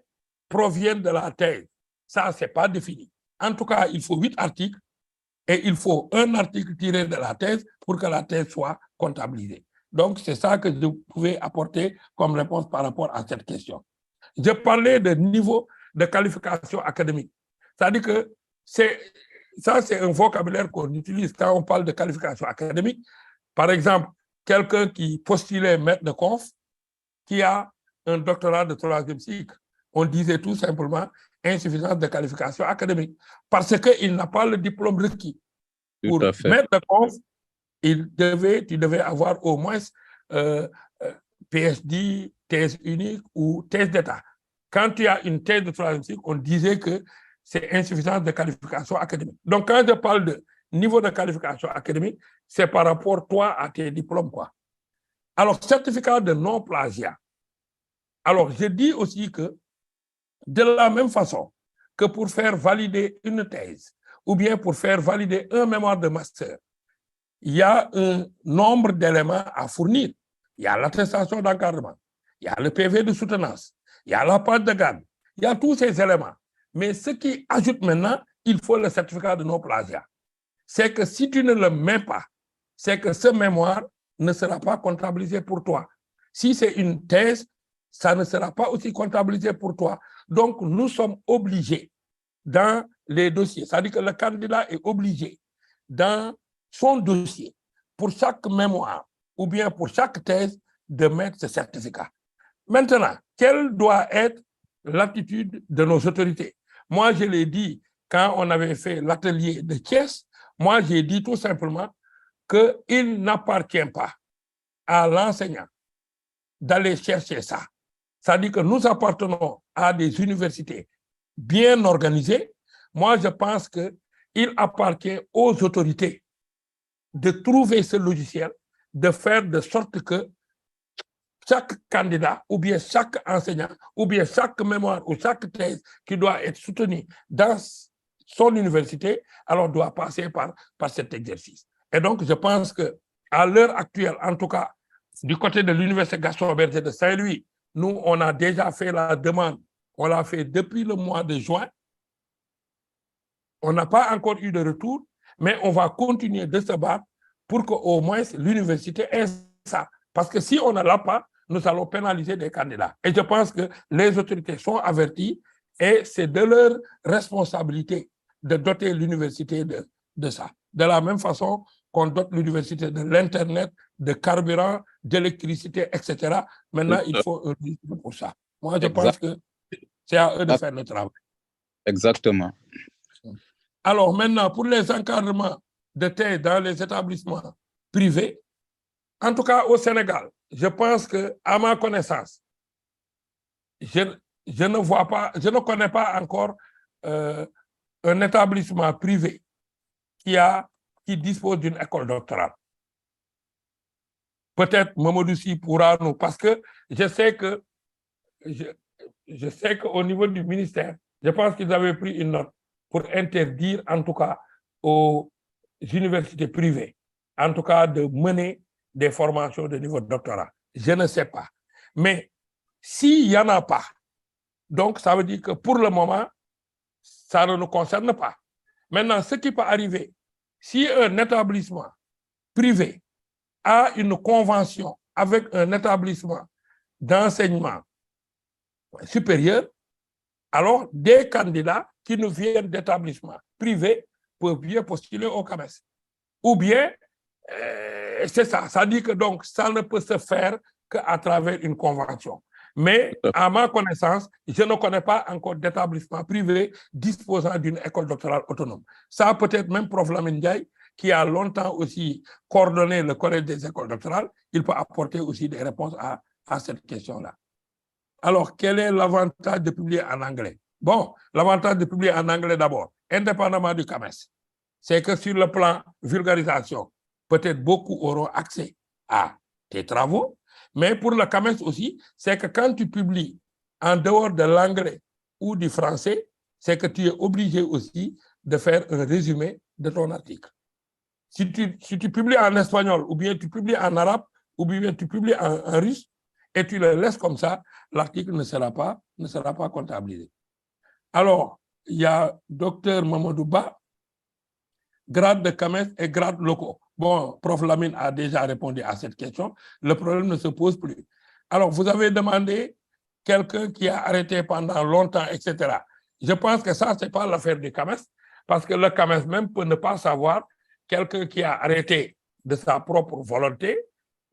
proviennent de la thèse? Ça, ce n'est pas défini. En tout cas, il faut 8 articles et il faut un article tiré de la thèse pour que la thèse soit comptabilisée. Donc, c'est ça que je pouvais apporter comme réponse par rapport à cette question. Je parlais de niveau de qualification académique. C'est-à-dire que ça, c'est un vocabulaire qu'on utilise quand on parle de qualification académique. Par exemple, quelqu'un qui postulait maître de conf, qui a un doctorat de 3e cycle, on disait tout simplement insuffisance de qualification académique, parce qu'il n'a pas le diplôme requis. Pour maître de conf, tu devais avoir au moins PhD, thèse unique ou thèse d'État. Quand tu as une thèse de 3e cycle, on disait que c'est insuffisance de qualification académique. Donc, quand je parle de niveau de qualification académique, c'est par rapport, toi, à tes diplômes, quoi. Alors, certificat de non-plagiat. Alors, je dis aussi que, de la même façon que pour faire valider une thèse, ou bien pour faire valider un mémoire de master, il y a un nombre d'éléments à fournir. Il y a l'attestation d'encadrement, il y a le PV de soutenance, il y a la page de garde, il y a tous ces éléments. Mais ce qui ajoute maintenant, il faut le certificat de non-plagiat. C'est que si tu ne le mets pas, c'est que ce mémoire ne sera pas comptabilisé pour toi. Si c'est une thèse, ça ne sera pas aussi comptabilisé pour toi. Donc, nous sommes obligés dans les dossiers, c'est-à-dire que le candidat est obligé dans son dossier, pour chaque mémoire ou bien pour chaque thèse, de mettre ce certificat. Maintenant, quelle doit être l'attitude de nos autorités? Moi, je l'ai dit quand on avait fait l'atelier de Thiès, moi, j'ai dit tout simplement qu'il n'appartient pas à l'enseignant d'aller chercher ça. C'est-à-dire que nous appartenons à des universités bien organisées. Moi, je pense qu'il appartient aux autorités de trouver ce logiciel, de faire de sorte que chaque candidat, ou bien chaque enseignant, ou bien chaque mémoire, ou chaque thèse qui doit être soutenue dans son université, alors doit passer par cet exercice. Et donc, je pense qu'à l'heure actuelle, en tout cas, du côté de l'Université Gaston Berger de Saint-Louis, nous, on a déjà fait la demande. On l'a fait depuis le mois de juin. On n'a pas encore eu de retour, mais on va continuer de se battre pour qu'au moins l'université ait ça. Parce que si on ne l'a pas, nous allons pénaliser des candidats. Et je pense que les autorités sont averties et c'est de leur responsabilité de doter l'université de ça. De la même façon qu'on dote l'université de l'Internet, de carburant, d'électricité, etc. Maintenant, il faut un rythme pour ça. Moi, je pense que c'est à eux de faire le travail. Exactement. Alors maintenant, pour les encadrements de thé dans les établissements privés, en tout cas au Sénégal, je pense que, à ma connaissance, je ne connais pas encore un établissement privé qui dispose d'une école doctorale. Peut-être Mamadou Sy pourra nous, parce que je sais qu'au niveau du ministère, je pense qu'ils avaient pris une note pour interdire, en tout cas, aux universités privées, en tout cas, de mener des formations de niveau doctorat. Je ne sais pas. Mais s'il n'y en a pas, donc ça veut dire que pour le moment, ça ne nous concerne pas. Maintenant, ce qui peut arriver, si un établissement privé a une convention avec un établissement d'enseignement supérieur, alors des candidats qui nous viennent d'établissements privés peuvent bien postuler au CAMES. Ou bien, c'est ça, ça dit que donc ça ne peut se faire qu'à travers une convention. Mais à ma connaissance, je ne connais pas encore d'établissement privé disposant d'une école doctorale autonome. Ça peut-être même Prof Lamine Ndiaye, qui a longtemps aussi coordonné le collège des écoles doctorales, il peut apporter aussi des réponses à cette question-là. Alors, quel est l'avantage de publier en anglais? Bon, l'avantage de publier en anglais d'abord, indépendamment du CAMES, c'est que sur le plan vulgarisation, peut-être beaucoup auront accès à tes travaux, mais pour le CAMES aussi, c'est que quand tu publies en dehors de l'anglais ou du français, c'est que tu es obligé aussi de faire un résumé de ton article. Si tu publies en espagnol, ou bien tu publies en arabe, ou bien tu publies en russe, et tu le laisses comme ça, l'article ne sera pas comptabilisé. Alors, il y a Dr Mamadou Ba, grade de CAMES et grade locaux. Bon, Prof Lamine a déjà répondu à cette question. Le problème ne se pose plus. Alors, vous avez demandé quelqu'un qui a arrêté pendant longtemps, etc. Je pense que ça, ce n'est pas l'affaire du CAMES, parce que le CAMES même peut ne pas savoir quelqu'un qui a arrêté de sa propre volonté,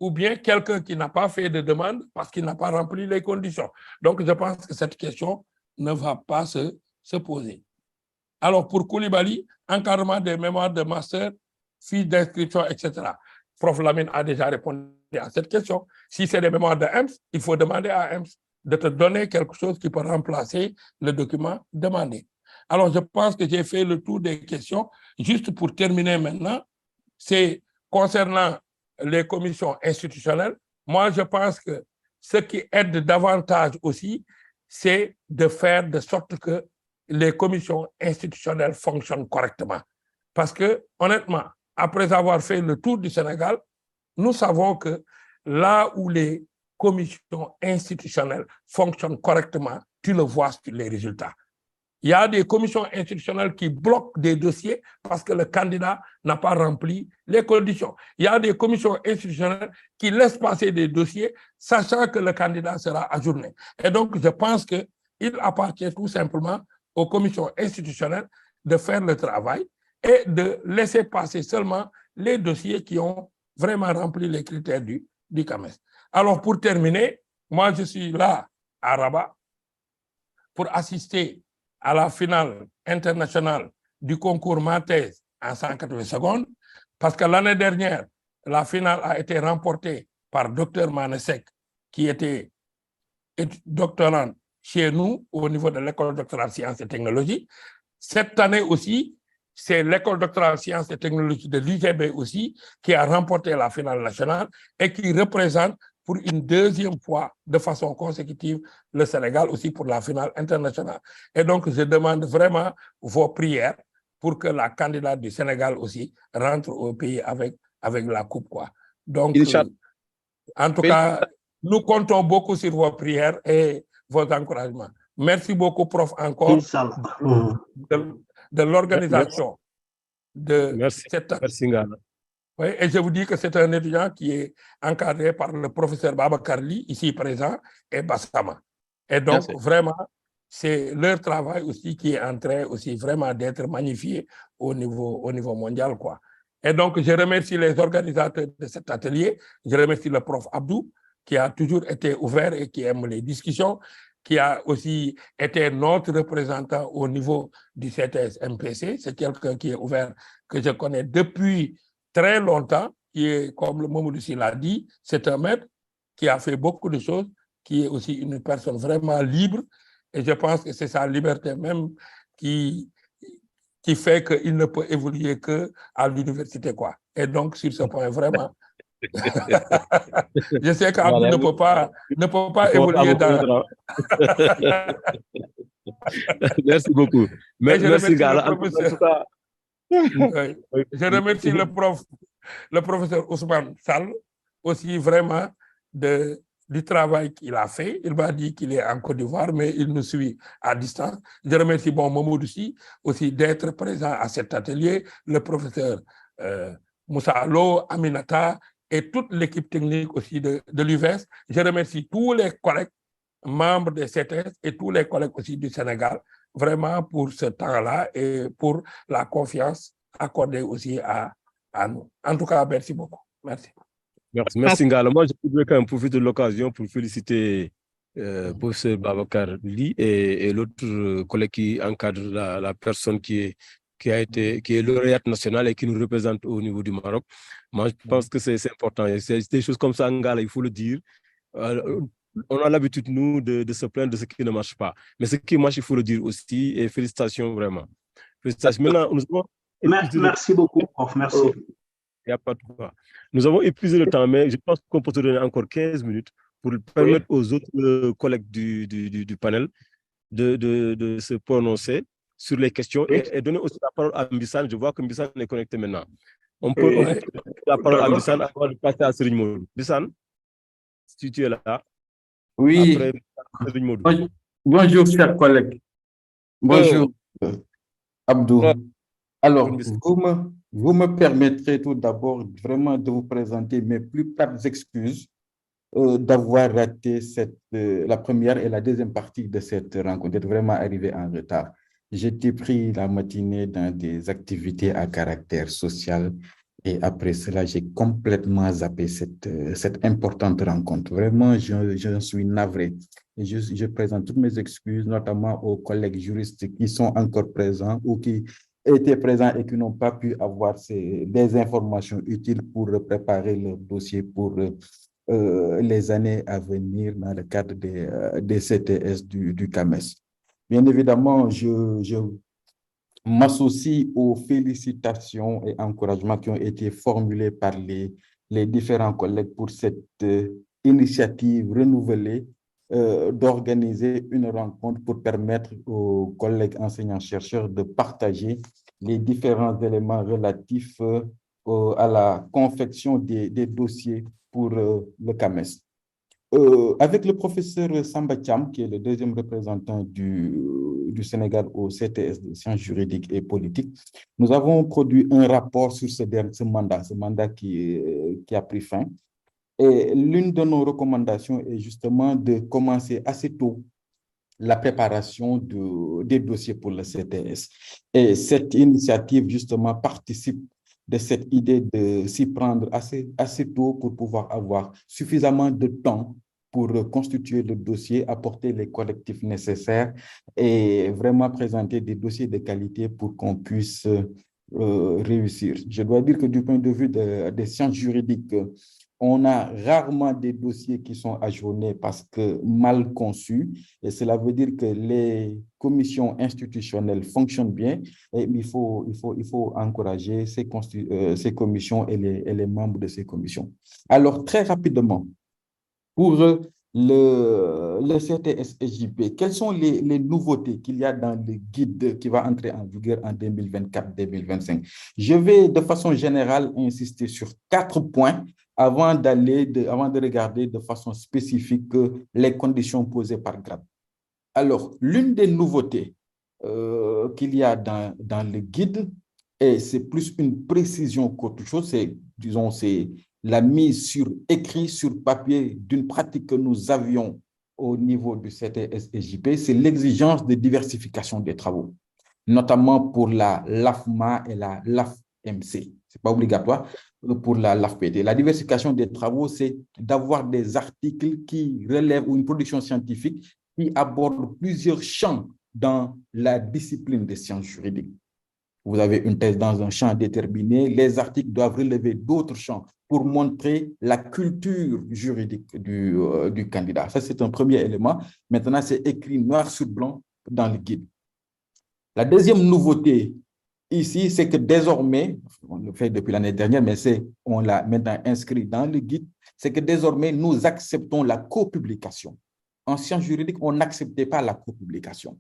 ou bien quelqu'un qui n'a pas fait de demande parce qu'il n'a pas rempli les conditions. Donc, je pense que cette question ne va pas se poser. Alors, pour Koulibaly, encadrement des mémoires de master, fiches d'inscription, etc. Prof Lamine a déjà répondu à cette question. Si c'est des mémoires de EMS, il faut demander à EMS de te donner quelque chose qui peut remplacer le document demandé. Alors, je pense que j'ai fait le tour des questions. Juste pour terminer maintenant, c'est concernant les commissions institutionnelles. Moi, je pense que ce qui aide davantage aussi, c'est de faire de sorte que les commissions institutionnelles fonctionnent correctement. Parce que, honnêtement, après avoir fait le tour du Sénégal, nous savons que là où les commissions institutionnelles fonctionnent correctement, tu le vois sur les résultats. Il y a des commissions institutionnelles qui bloquent des dossiers parce que le candidat n'a pas rempli les conditions. Il y a des commissions institutionnelles qui laissent passer des dossiers, sachant que le candidat sera ajourné. Et donc, je pense qu'il appartient tout simplement aux commissions institutionnelles de faire le travail et de laisser passer seulement les dossiers qui ont vraiment rempli les critères du CAMES. Alors, pour terminer, moi, je suis là à Rabat pour assister à la finale internationale du concours Mathèse en 180 secondes, parce que l'année dernière, la finale a été remportée par Dr Manesek, qui était doctorant chez nous au niveau de l'école doctorale sciences et technologies. Cette année aussi, c'est l'école doctorale sciences et technologies de l'UGB aussi qui a remporté la finale nationale et qui représente pour une deuxième fois de façon consécutive le Sénégal aussi pour la finale internationale. Et donc, je demande vraiment vos prières pour que la candidate du Sénégal aussi rentre au pays avec la coupe, quoi. Donc, en tout cas, nous comptons beaucoup sur vos prières et vos encouragements. Merci beaucoup, prof, encore de l'organisation de cette année. Merci, Ngala. Oui, et je vous dis que c'est un étudiant qui est encadré par le professeur Babacar Ly, ici présent, et Bassama. Et donc, vraiment, c'est leur travail aussi qui est en train aussi vraiment d'être magnifié au niveau mondial, quoi. Et donc, je remercie les organisateurs de cet atelier. Je remercie le prof Abdou, qui a toujours été ouvert et qui aime les discussions, qui a aussi été notre représentant au niveau du CTS-MPC. C'est quelqu'un qui est ouvert, que je connais depuis très longtemps, qui est, comme le Mamoudou l'a dit, c'est un maître qui a fait beaucoup de choses, qui est aussi une personne vraiment libre. Et je pense que c'est sa liberté même qui fait qu'il ne peut évoluer qu'à l'université, quoi. Et donc, sur ce point, vraiment, je sais qu'Abdou ne peut pas évoluer dans... Merci beaucoup. Merci, Gala. Je remercie le professeur Ousmane Sall, aussi vraiment du travail qu'il a fait. Il m'a dit qu'il est en Côte d'Ivoire, mais il nous suit à distance. Je remercie Mamoudou aussi d'être présent à cet atelier, le professeur Moussa Allo, Aminata et toute l'équipe technique aussi de l'UVS. Je remercie tous les collègues membres de CTS et tous les collègues aussi du Sénégal, vraiment pour ce temps-là et pour la confiance accordée aussi à nous. En tout cas, merci beaucoup. Merci. Merci, Ngala. Moi, je voudrais quand même profiter de l'occasion pour féliciter professeur Babacar Ly et l'autre collègue qui encadre la personne qui est lauréate nationale et qui nous représente au niveau du Maroc. Moi, je pense que c'est important. C'est des choses comme ça, Ngala, il faut le dire. On a l'habitude, nous, de se plaindre de ce qui ne marche pas. Mais ce qui marche, il faut le dire aussi. Et félicitations, vraiment. Félicitations. Maintenant, nous avons... Merci beaucoup, prof. Merci. Il n'y a pas de quoi. Nous avons épuisé le temps, mais je pense qu'on peut te donner encore 15 minutes pour permettre aux autres collègues du panel de se prononcer sur les questions et donner aussi la parole à Mbissane. Je vois que Mbissane est connecté maintenant. On peut donner la parole à Mbissane avant de passer à Serigne Modou. Mbissane, si tu es là. Oui. Après, Modou. Bonjour, chers collègues. Bonjour, Abdou. Alors, vous me permettrez tout d'abord vraiment de vous présenter mes plus plates excuses d'avoir raté la première et la deuxième partie de cette rencontre, d'être vraiment arrivé en retard. J'étais pris la matinée dans des activités à caractère social et après cela, j'ai complètement zappé cette importante rencontre. Vraiment, je suis navré. Et je présente toutes mes excuses, notamment aux collègues juristes qui sont encore présents ou qui étaient présents et qui n'ont pas pu avoir des informations utiles pour préparer leur dossier pour les années à venir dans le cadre des CTS du CAMES. Bien évidemment, je m'associe aux félicitations et encouragements qui ont été formulés par les différents collègues pour cette initiative renouvelée d'organiser une rencontre pour permettre aux collègues enseignants-chercheurs de partager les différents éléments relatifs à la confection des dossiers pour le CAMES. Avec le professeur Samba Thiam, qui est le deuxième représentant du Sénégal au CTS de sciences juridiques et politiques, nous avons produit un rapport sur ce mandat qui a pris fin. Et l'une de nos recommandations est justement de commencer assez tôt la préparation des dossiers pour le CTS. Et cette initiative, justement, participe de cette idée de s'y prendre assez tôt pour pouvoir avoir suffisamment de temps pour constituer le dossier, apporter les collectifs nécessaires et vraiment présenter des dossiers de qualité pour qu'on puisse réussir. Je dois dire que du point de vue des sciences juridiques, on a rarement des dossiers qui sont ajournés parce que mal conçus. Et cela veut dire que les commissions institutionnelles fonctionnent bien. Et il faut encourager ces commissions et les membres de ces commissions. Alors, très rapidement, pour le CTS-SJP, quelles sont les nouveautés qu'il y a dans le guide qui va entrer en vigueur en 2024-2025? Je vais de façon générale insister sur 4 points avant de regarder de façon spécifique les conditions posées par grade. Alors, l'une des nouveautés qu'il y a dans le guide, et c'est plus une précision qu'autre chose, c'est, disons, c'est la mise sur écrit, sur papier d'une pratique que nous avions au niveau du CTS-EJP, c'est l'exigence de diversification des travaux, notamment pour la LAFMA et la LAFMC. Ce n'est pas obligatoire pour la LAFPT. La diversification des travaux, c'est d'avoir des articles qui relèvent ou une production scientifique qui aborde plusieurs champs dans la discipline des sciences juridiques. Vous avez une thèse dans un champ déterminé, les articles doivent relever d'autres champs pour montrer la culture juridique du candidat. Ça, c'est un premier élément. Maintenant, c'est écrit noir sur blanc dans le guide. La deuxième nouveauté ici, c'est que désormais, on le fait depuis l'année dernière, mais on l'a maintenant inscrit dans le guide, c'est que désormais, nous acceptons la copublication. En sciences juridiques, on n'acceptait pas la copublication.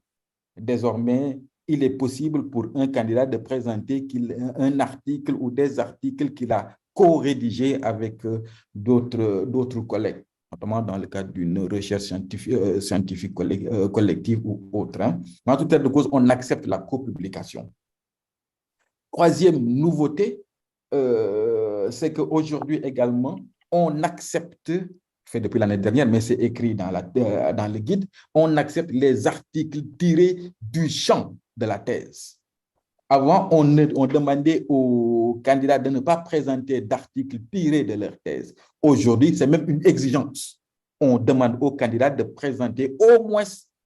Désormais, il est possible pour un candidat de présenter un article ou des articles qu'il a co-rédigés avec d'autres collègues, notamment dans le cadre d'une recherche scientifique collective ou autre. Hein. En tout état de cause, on accepte la copublication. Troisième nouveauté, c'est qu'aujourd'hui également, on accepte, fait depuis l'année dernière, mais c'est écrit dans le guide, on accepte les articles tirés du champ de la thèse. Avant, on demandait aux candidats de ne pas présenter d'articles tirés de leur thèse. Aujourd'hui, c'est même une exigence. On demande aux candidats de présenter au moins,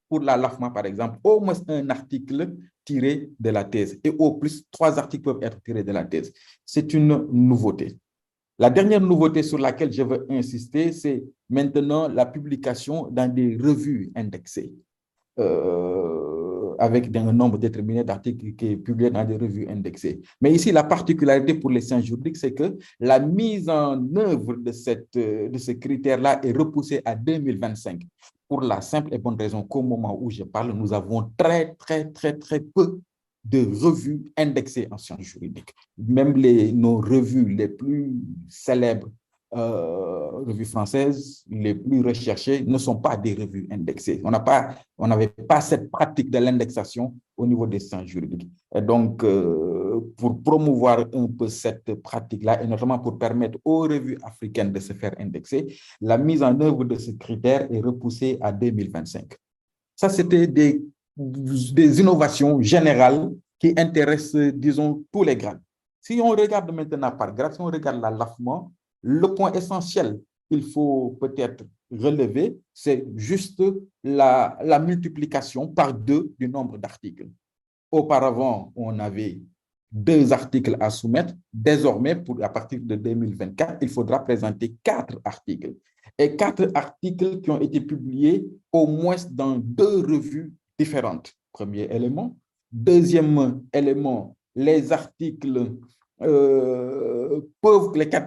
pour la LAFMA par exemple, au moins un article tiré de la thèse. Et au plus, 3 articles peuvent être tirés de la thèse. C'est une nouveauté. La dernière nouveauté sur laquelle je veux insister, c'est maintenant la publication dans des revues indexées, avec un nombre déterminé d'articles qui est publié dans des revues indexées. Mais ici, la particularité pour les sciences juridiques, c'est que la mise en œuvre de ce critère-là est repoussée à 2025, pour la simple et bonne raison qu'au moment où je parle, nous avons très peu de revues indexées en sciences juridiques. Même nos revues les plus célèbres, revues françaises, les plus recherchées, ne sont pas des revues indexées. On n'avait pas cette pratique de l'indexation au niveau des sciences juridiques. Et donc, pour promouvoir un peu cette pratique-là, et notamment pour permettre aux revues africaines de se faire indexer, la mise en œuvre de ce critère est repoussée à 2025. Ça, c'était des innovations générales qui intéressent, disons, tous les grades. Si on regarde maintenant par grade, si on regarde la LAFMA, le point essentiel qu'il faut peut-être relever, c'est juste la multiplication par 2 du nombre d'articles. Auparavant, on avait 2 articles à soumettre. Désormais, à partir de 2024, il faudra présenter 4 articles. Et 4 articles qui ont été publiés au moins dans 2 revues différentes. Premier élément. Deuxième élément, les 4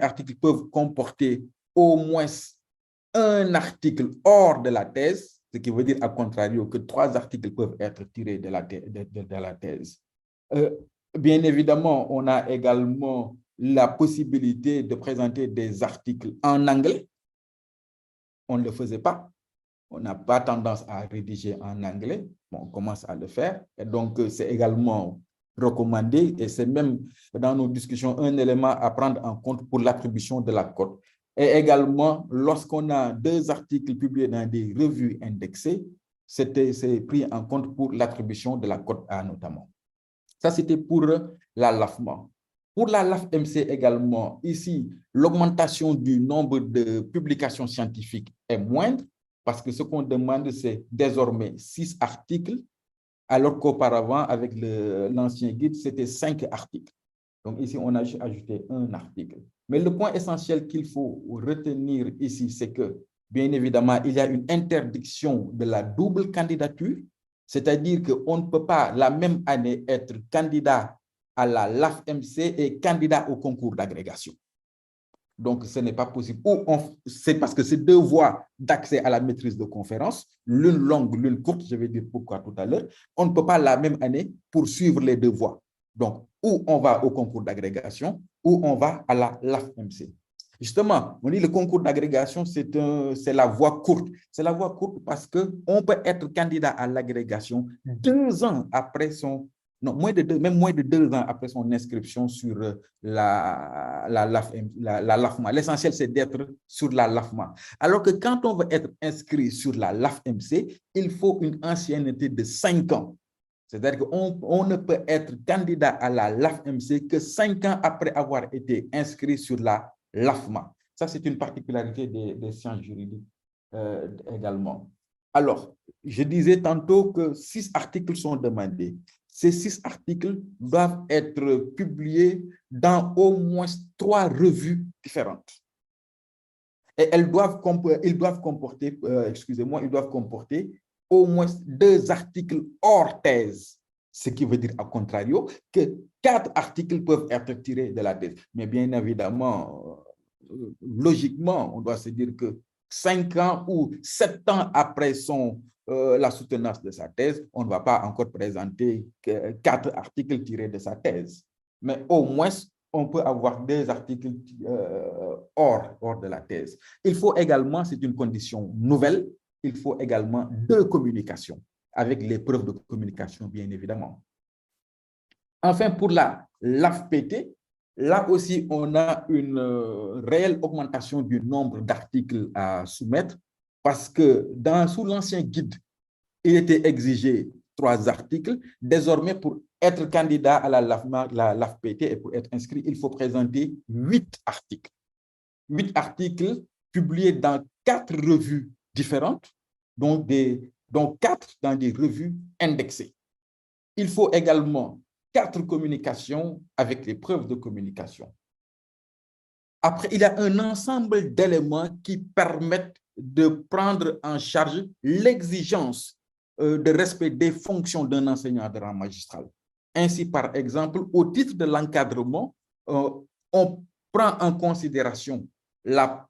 articles peuvent comporter au moins un article hors de la thèse, ce qui veut dire, à contrario, que 3 articles peuvent être tirés de la thèse. Bien évidemment, on a également la possibilité de présenter des articles en anglais. On ne le faisait pas. On n'a pas tendance à rédiger en anglais. Bon, on commence à le faire. Et donc, c'est également recommandé. Et c'est même dans nos discussions un élément à prendre en compte pour l'attribution de la cote. Et également, lorsqu'on a 2 articles publiés dans des revues indexées, c'est pris en compte pour l'attribution de la cote A notamment. Ça, c'était pour la LAFMA. Pour la LAFMC également, ici, l'augmentation du nombre de publications scientifiques est moindre, parce que ce qu'on demande, c'est désormais 6 articles, alors qu'auparavant, avec l'ancien guide, c'était 5 articles. Donc ici, on a ajouté un article. Mais le point essentiel qu'il faut retenir ici, c'est que, bien évidemment, il y a une interdiction de la double candidature, c'est-à-dire qu'on ne peut pas, la même année, être candidat à la LAFMC et candidat au concours d'agrégation. Donc, ce n'est pas possible. C'est parce que c'est 2 voies d'accès à la maîtrise de conférence, l'une longue, l'une courte, je vais dire pourquoi tout à l'heure. On ne peut pas la même année poursuivre les 2 voies. Donc, ou on va au concours d'agrégation, ou on va à la LAFMC. Justement, on dit le concours d'agrégation, c'est la voie courte. C'est la voie courte parce qu'on peut être candidat à l'agrégation 2 ans après son... Non, même moins de 2 ans après son inscription sur la LAFMA. L'essentiel, c'est d'être sur la LAFMA. Alors que quand on veut être inscrit sur la LAFMC, il faut une ancienneté de 5 ans. C'est-à-dire qu'on ne peut être candidat à la LAFMC que 5 ans après avoir été inscrit sur la LAFMA. Ça, c'est une particularité des sciences juridiques également. Alors, je disais tantôt que 6 articles sont demandés. Ces 6 articles doivent être publiés dans au moins 3 revues différentes. Et ils doivent comporter au moins 2 articles hors thèse, ce qui veut dire, à contrario, que 4 articles peuvent être tirés de la thèse. Mais bien évidemment, logiquement, on doit se dire que 5 ans ou 7 ans après la soutenance de sa thèse, on ne va pas encore présenter 4 articles tirés de sa thèse. Mais au moins, on peut avoir 2 articles hors de la thèse. Il faut également, c'est une condition nouvelle, il faut également 2 communications, avec les preuves de communication, bien évidemment. Enfin, pour la LAFPT, là aussi, on a une réelle augmentation du nombre d'articles à soumettre, parce que sous l'ancien guide, il était exigé 3 articles. Désormais, pour être candidat à la LAFPT et pour être inscrit, il faut présenter 8 articles. 8 articles publiés dans 4 revues différentes, dont 4 dans des revues indexées. Il faut également 4 communications avec les preuves de communication. Après, il y a un ensemble d'éléments qui permettent de prendre en charge l'exigence de respect des fonctions d'un enseignant de rang magistral. Ainsi, par exemple, au titre de l'encadrement, on prend en considération la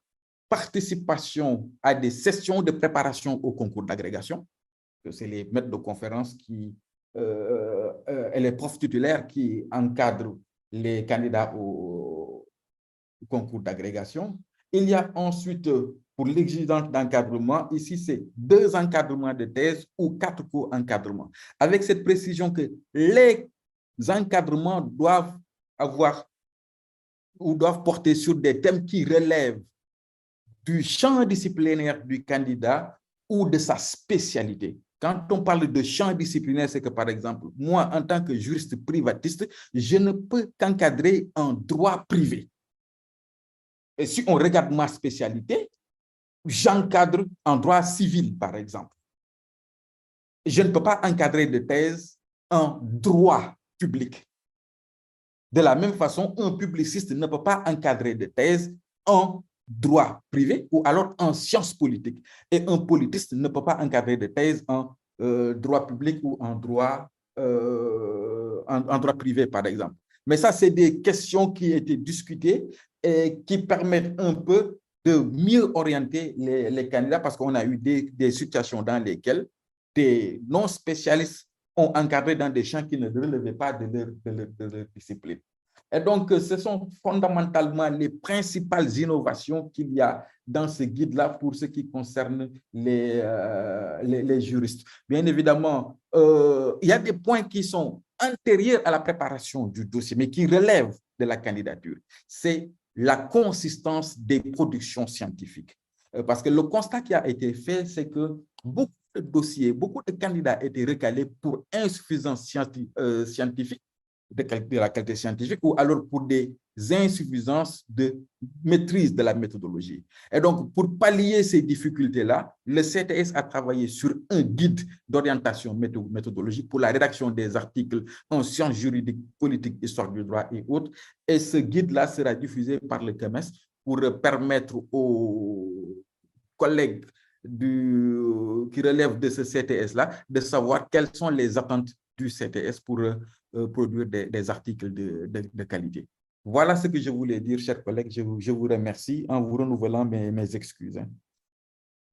participation à des sessions de préparation au concours d'agrégation. C'est les maîtres de conférence et les profs titulaires qui encadrent les candidats au concours d'agrégation. Il y a ensuite, pour l'exigence d'encadrement, ici, c'est 2 encadrements de thèse ou 4 co-encadrements. Avec cette précision que les encadrements doivent porter sur des thèmes qui relèvent du champ disciplinaire du candidat ou de sa spécialité. Quand on parle de champ disciplinaire, c'est que, par exemple, moi, en tant que juriste privatiste, je ne peux qu'encadrer en droit privé. Et si on regarde ma spécialité, j'encadre en droit civil, par exemple. Je ne peux pas encadrer de thèse en droit public. De la même façon, un publiciste ne peut pas encadrer de thèse en droit privé ou alors en sciences politiques. Et un politiste ne peut pas encadrer de thèse en droit public ou en droit privé, par exemple. Mais ça, c'est des questions qui ont été discutées et qui permettent un peu de mieux orienter les candidats, parce qu'on a eu des situations dans lesquelles des non-spécialistes ont encadré dans des champs qui ne relevaient pas de leur discipline. Et donc, ce sont fondamentalement les principales innovations qu'il y a dans ce guide-là pour ce qui concerne les juristes. Bien évidemment, il y a des points qui sont antérieurs à la préparation du dossier, mais qui relèvent de la candidature. C'est la consistance des productions scientifiques. Parce que le constat qui a été fait, c'est que beaucoup de dossiers, beaucoup de candidats étaient recalés pour insuffisance scientifique, de la qualité scientifique, ou alors pour des insuffisances de maîtrise de la méthodologie. Et donc, pour pallier ces difficultés-là, le CTS a travaillé sur un guide d'orientation méthodologique pour la rédaction des articles en sciences juridiques, politiques, histoire du droit et autres. Et ce guide-là sera diffusé par le CAMES pour permettre aux collègues qui relèvent de ce CTS-là de savoir quelles sont les attentes du CTS pour produire des articles de qualité. Voilà ce que je voulais dire, chers collègues. Je vous remercie en vous renouvelant mes excuses.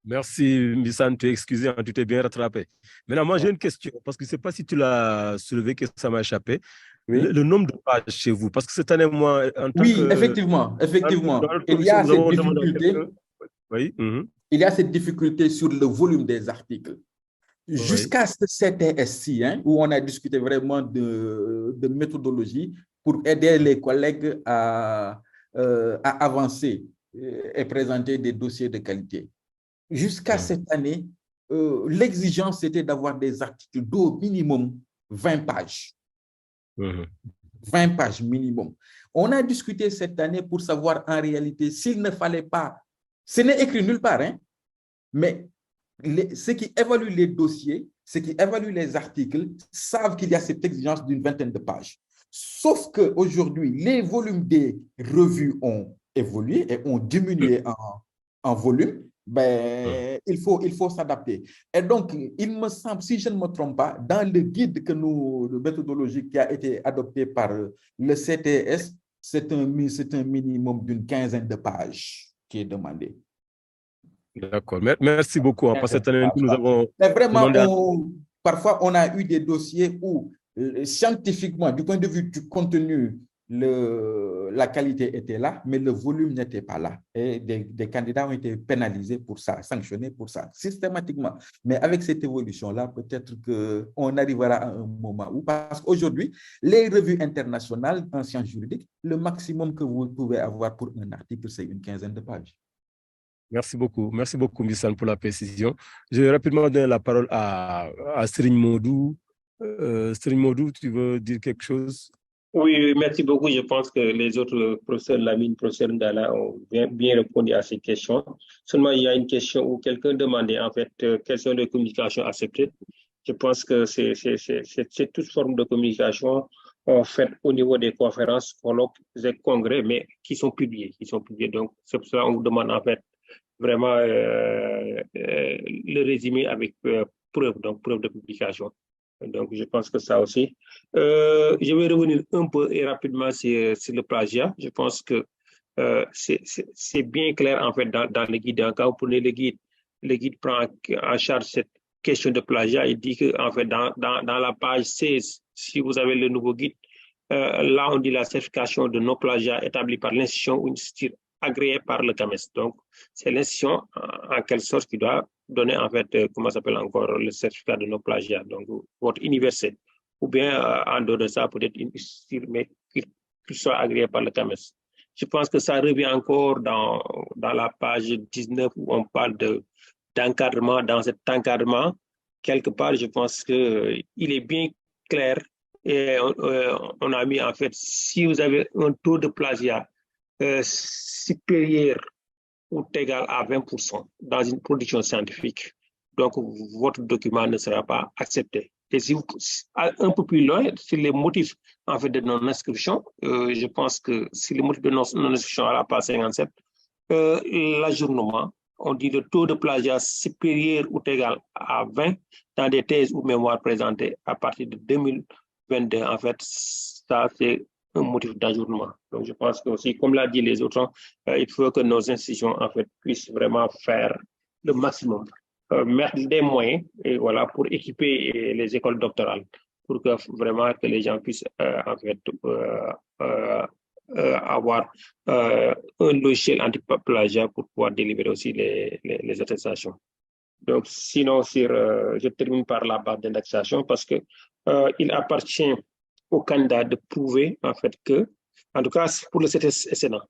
Merci, Missan, tu es excusé, tu t'es bien rattrapé. Maintenant, moi, j'ai une question, parce que je ne sais pas si tu l'as soulevé, que ça m'a échappé. le nombre de pages chez vous. Parce que cette année, moi, en tant Oui, que... effectivement. Il y a cette difficulté. Oui. Il y a cette difficulté sur le volume des articles. Jusqu'à ce CTS-ci, où on a discuté vraiment de méthodologie pour aider les collègues à avancer et présenter des dossiers de qualité. Jusqu'à cette année, l'exigence était d'avoir des articles d'au minimum 20 pages. 20 pages minimum. On a discuté cette année pour savoir en réalité s'il ne fallait pas, ce n'est écrit nulle part, mais ceux qui évaluent les dossiers, ceux qui évaluent les articles, savent qu'il y a cette exigence d'une vingtaine de pages. Sauf qu'aujourd'hui, les volumes des revues ont évolué et ont diminué en volume. Il faut s'adapter. Et donc, il me semble, si je ne me trompe pas, dans le guide de méthodologie qui a été adopté par le CTS, c'est un minimum d'une quinzaine de pages qui est demandé. D'accord. Merci beaucoup. Parce que cette année, nous avons... Mais vraiment, parfois, on a eu des dossiers où, scientifiquement, du point de vue du contenu, la qualité était là, mais le volume n'était pas là. Et des candidats ont été pénalisés pour ça, sanctionnés pour ça, systématiquement. Mais avec cette évolution-là, peut-être qu'on arrivera à un moment où, parce qu'aujourd'hui, les revues internationales en sciences juridiques, le maximum que vous pouvez avoir pour un article, c'est une quinzaine de pages. Merci beaucoup, Mbissane, pour la précision. Je vais rapidement donner la parole à Serigne Modou. Serigne Modou, tu veux dire quelque chose? Oui, merci beaucoup. Je pense que les autres professeurs Lamine, professeur Ndala ont bien répondu à ces questions. Seulement, il y a une question où quelqu'un demandait en fait quelles sont les communications acceptées. Je pense que c'est toute forme de communication faite au niveau des conférences, colloques, des congrès, mais qui sont publiés. Donc, c'est pour cela qu'on vous demande en fait vraiment le résumé avec preuve de publication. Donc, je pense que ça aussi. Je vais revenir un peu et rapidement sur le plagiat. Je pense que c'est bien clair, en fait, dans le guide. Quand vous prenez le guide prend en charge cette question de plagiat. Il dit que, en fait, dans la page 16, si vous avez le nouveau guide, là, on dit la certification de non-plagiat établie par l'institution ou une structure agréée par le CAMES. Donc, c'est l'institution, en quelque sorte, qui doit donner, en fait, comment s'appelle encore, le certificat de non-plagiat, donc votre université. Ou bien, en dehors de ça, peut-être une structure, mais qui soit agréée par le CAMES. Je pense que ça revient encore dans la page 19 où on parle d'encadrement. Dans cet encadrement, quelque part, je pense qu'il est bien clair et on a mis, en fait, si vous avez un taux de plagiat supérieur ou égal à 20% dans une production scientifique, donc votre document ne sera pas accepté. Et si vous un peu plus loin, sur les motifs en fait de non-inscription, je pense que si les motifs de non-inscription à la page 57, l'ajournement, on dit le taux de plagiat supérieur ou égal à 20 dans des thèses ou mémoires présentées à partir de 2022, en fait, ça c'est un motif d'ajournement. Donc, je pense que aussi, comme l'a dit les autres, il faut que nos institutions, en fait, puissent vraiment faire le maximum, mettre des moyens, et voilà, pour équiper les écoles doctorales, pour que vraiment que les gens puissent, en fait, avoir un logiciel anti-plagiat pour pouvoir délivrer aussi les attestations. Donc, sinon, je termine par la barre d'indexation parce que il appartient au candidat de prouver en fait que, en tout cas pour le CTS-SNA,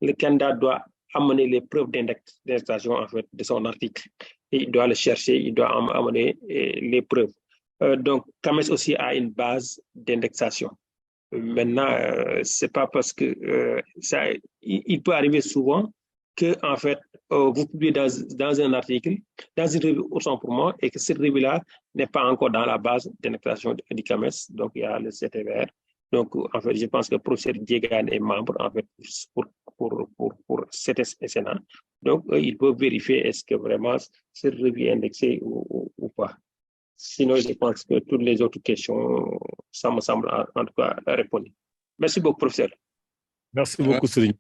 le candidat doit amener les preuves d'indexation en fait de son article. Et il doit le chercher, il doit amener les preuves. Donc, CAMES aussi a une base d'indexation. Maintenant, c'est pas parce que il peut arriver souvent que en fait vous publiez dans un article, dans une revue autant pour moi, et que cette revue-là n'est pas encore dans la base d'indexation du CAMES, donc il y a le CTVR. Donc, en fait, je pense que le professeur Diegan est membre, en fait, pour CTS-SNA. Donc, il peut vérifier est-ce que vraiment cette revue est indexée ou pas. Sinon, je pense que toutes les autres questions, ça me semble en tout cas répondre. Merci beaucoup, professeur. Merci beaucoup, Serigne.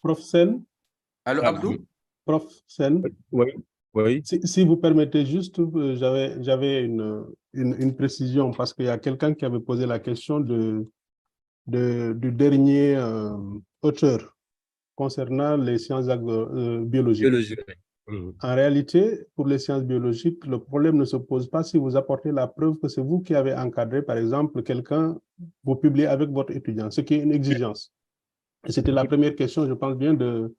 Prof Sen. Allô, Abdou? Prof Sen. Oui. Oui. Si vous permettez juste, j'avais une précision parce qu'il y a quelqu'un qui avait posé la question du dernier auteur concernant les sciences biologiques. En réalité, pour les sciences biologiques, le problème ne se pose pas si vous apportez la preuve que c'est vous qui avez encadré, par exemple, quelqu'un, vous publiez avec votre étudiant, ce qui est une exigence. Et c'était la première question, je pense bien, de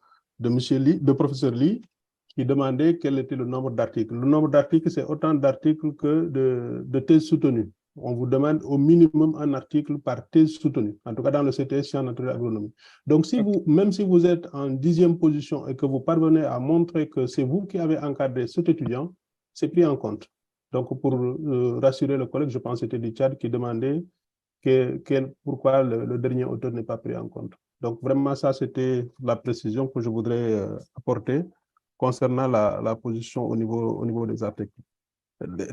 professeur Lee, qui demandait quel était le nombre d'articles. Le nombre d'articles, c'est autant d'articles que de thèses soutenues. On vous demande au minimum un article par thèse soutenue, en tout cas dans le CTS Sciences naturelles et agronomie. Donc, même si vous êtes en 10e position et que vous parvenez à montrer que c'est vous qui avez encadré cet étudiant, c'est pris en compte. Donc, pour rassurer le collègue, je pense que c'était du Tchad qui demandait pourquoi le dernier auteur n'est pas pris en compte. Donc, vraiment, ça, c'était la précision que je voudrais apporter concernant la position au niveau des articles.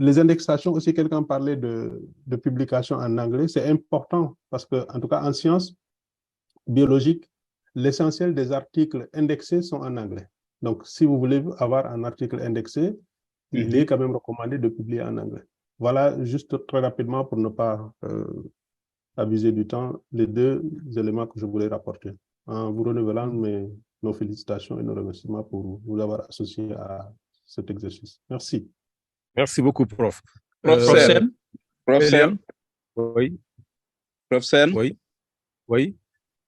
Les indexations aussi, quelqu'un parlait de publication en anglais. C'est important parce que, en tout cas, en sciences biologiques, l'essentiel des articles indexés sont en anglais. Donc, si vous voulez avoir un article indexé, il est quand même recommandé de publier en anglais. Voilà, juste très rapidement pour ne pas abuser du temps, les deux éléments que je voulais rapporter. En vous renouvelant nos félicitations et nos remerciements pour vous avoir associé à cet exercice. Merci. Merci beaucoup, prof. Professeur. Oui. Professeur. Oui. Oui.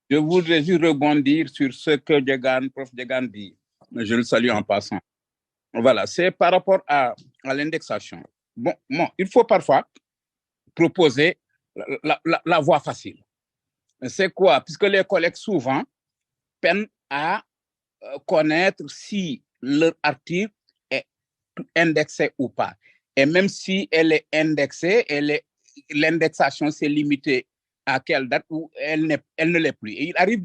Je voudrais juste rebondir sur ce que prof Djegan dit. Je le salue en passant. Voilà, c'est par rapport à l'indexation. Bon, il faut parfois proposer la voie facile. C'est quoi? Puisque les collègues souvent peinent à connaître si leur article est indexé ou pas. Et même si elle est indexée, l'indexation s'est limitée à quelle date où elle ne l'est plus. Et il arrive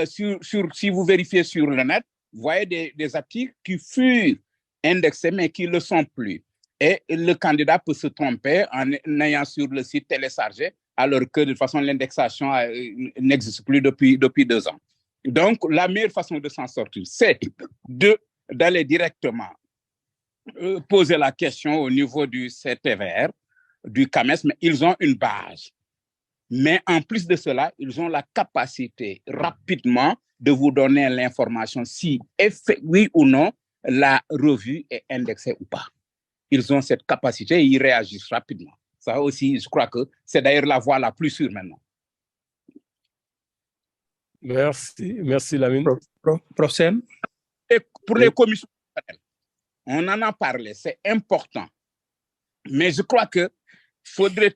si vous vérifiez sur le net, vous voyez des articles qui furent indexés mais qui ne le sont plus. Et le candidat peut se tromper en ayant sur le site téléchargé, alors que de toute façon, l'indexation n'existe plus depuis 2 ans. Donc, la meilleure façon de s'en sortir, c'est d'aller directement poser la question au niveau du CTVR, du CAMES, mais ils ont une base. Mais en plus de cela, ils ont la capacité rapidement de vous donner l'information si, oui ou non, la revue est indexée ou pas. Ils ont cette capacité et ils réagissent rapidement. Ça aussi, je crois que c'est d'ailleurs la voie la plus sûre maintenant. Merci Lamine. Professeur. Et pour les commissions, on en a parlé, c'est important. Mais je crois qu'il faudrait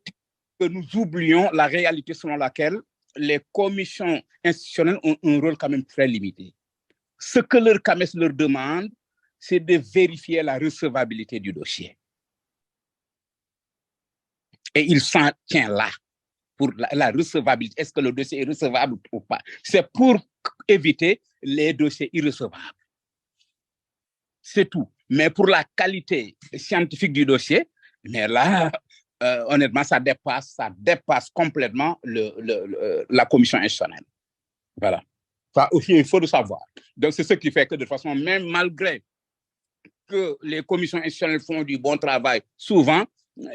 que nous oublions la réalité selon laquelle les commissions institutionnelles ont un rôle quand même très limité. Ce que leur CAMES leur demande, c'est de vérifier la recevabilité du dossier. Et il s'en tient là, pour la recevabilité. Est-ce que le dossier est recevable ou pas? C'est pour éviter les dossiers irrecevables. C'est tout. Mais pour la qualité scientifique du dossier, mais là, honnêtement, ça dépasse complètement la commission institutionnelle. Voilà. Ça aussi, il faut le savoir. Donc, c'est ce qui fait que de toute façon, même malgré que les commissions institutionnelles font du bon travail, souvent,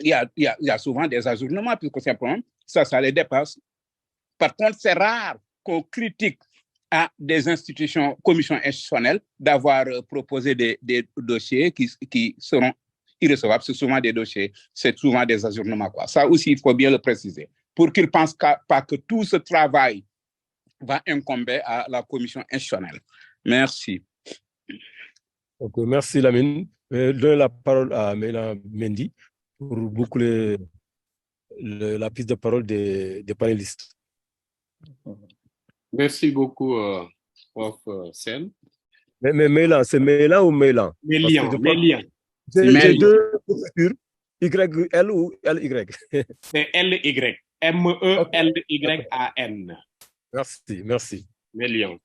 il y a souvent des ajournements, puisque simplement, ça les dépasse. Par contre, c'est rare qu'on critique à des institutions, commissions institutionnelles, d'avoir proposé des dossiers qui seront irrecevables. C'est souvent des dossiers, c'est souvent des ajournements, quoi. Ça aussi, il faut bien le préciser. Pour qu'ils ne pensent pas que tout ce travail va incomber à la commission institutionnelle. Merci. Okay, merci Lamine. Je donne la parole à Mélan Mendy pour boucler la prise de parole des panélistes. Merci beaucoup, prof Sen. Mais Mélan, c'est Mélan ou Mélan? Mélian. J'ai deux structures, YL ou LY? C'est LY. M-E-L-Y-A-N. Merci. Mélian.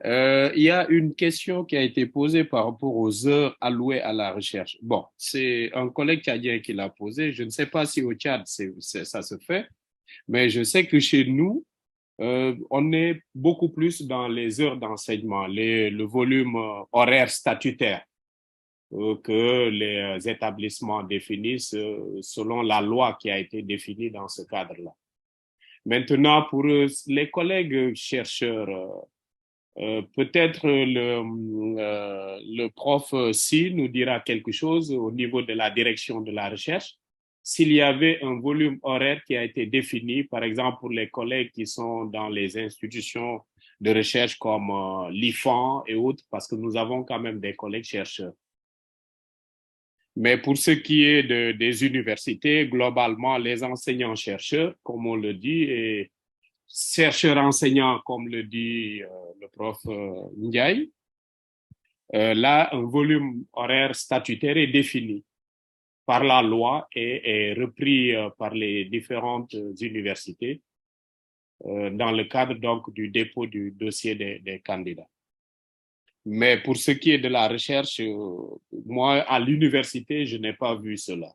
Il y a une question qui a été posée par rapport aux heures allouées à la recherche. Bon, c'est un collègue tchadien qui l'a posée. Je ne sais pas si au Tchad, ça se fait, mais je sais que chez nous, on est beaucoup plus dans les heures d'enseignement, le volume horaire statutaire. que les établissements définissent selon la loi qui a été définie dans ce cadre-là. Maintenant, pour les collègues chercheurs, peut-être le prof Si nous dira quelque chose au niveau de la direction de la recherche. S'il y avait un volume horaire qui a été défini, par exemple pour les collègues qui sont dans les institutions de recherche comme l'IFAN et autres, parce que nous avons quand même des collègues chercheurs. Mais pour ce qui est des universités, globalement, les enseignants-chercheurs, comme on le dit, et chercheurs-enseignants, comme le dit le prof Ndiaye, là, un volume horaire statutaire est défini par la loi et repris par les différentes universités dans le cadre donc du dépôt du dossier des candidats. Mais pour ce qui est de la recherche, moi, à l'université, je n'ai pas vu cela.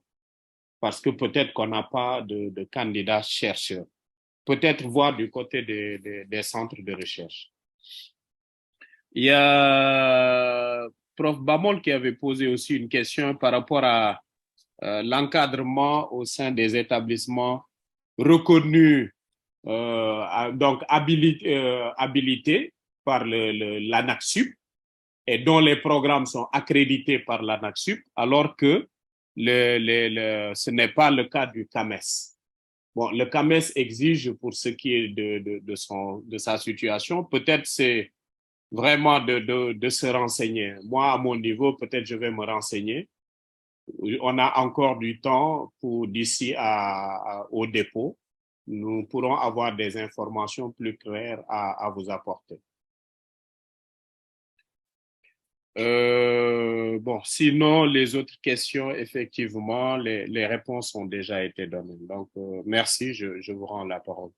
Parce que peut-être qu'on n'a pas de candidats chercheurs. Peut-être voir du côté des centres de recherche. Il y a prof Bamol qui avait posé aussi une question par rapport à l'encadrement au sein des établissements reconnus, donc habilités par l'ANAQ-Sup et dont les programmes sont accrédités par l'ANAQ-Sup, alors que ce n'est pas le cas du CAMES. Bon, le CAMES exige pour ce qui est de sa situation, peut-être c'est vraiment de se renseigner. Moi, à mon niveau, peut-être je vais me renseigner. On a encore du temps pour d'ici au dépôt. Nous pourrons avoir des informations plus claires à vous apporter. Bon, sinon, les autres questions, effectivement, les réponses ont déjà été données. Donc, merci, je vous rends la parole.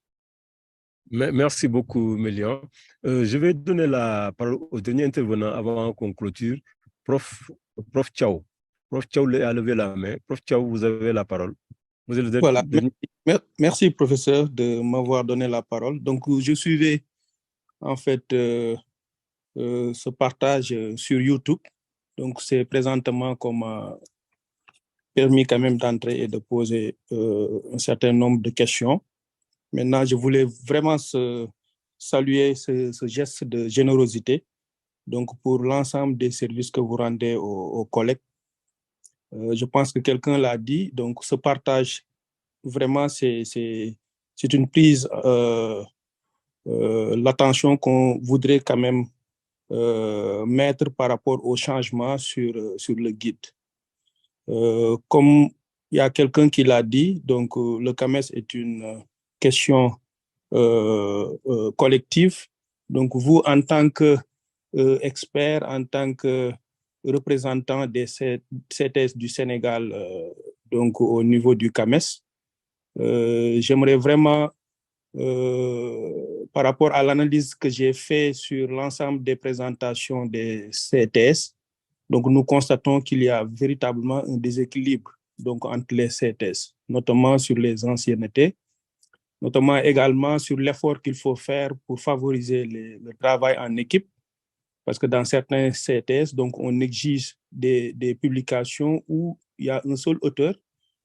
Merci beaucoup, Mélian. Je vais donner la parole au dernier intervenant avant qu'on clôture. Prof Thiaw. Prof Thiaw a levé la main. Prof Thiaw, vous avez la parole. Vous êtes voilà. Merci, professeur, de m'avoir donné la parole. Donc, je suivais, en fait, ce partage sur YouTube. Donc, c'est présentement comme permis quand même d'entrer et de poser un certain nombre de questions. Maintenant, je voulais vraiment saluer ce geste de générosité donc pour l'ensemble des services que vous rendez aux collègues. Je pense que quelqu'un l'a dit, donc ce partage, vraiment, c'est une prise, l'attention qu'on voudrait quand même mettre par rapport au changement sur le guide. Comme il y a quelqu'un qui l'a dit, donc le CAMES est une question collective. Donc vous, en tant qu'expert, en tant que représentant des CTS du Sénégal, donc au niveau du CAMES, j'aimerais vraiment, par rapport à l'analyse que j'ai faite sur l'ensemble des présentations des CTS, donc nous constatons qu'il y a véritablement un déséquilibre donc, entre les CTS, notamment sur les anciennetés, notamment également sur l'effort qu'il faut faire pour favoriser le travail en équipe, parce que dans certains CTS, donc, on exige des publications où il y a un seul auteur,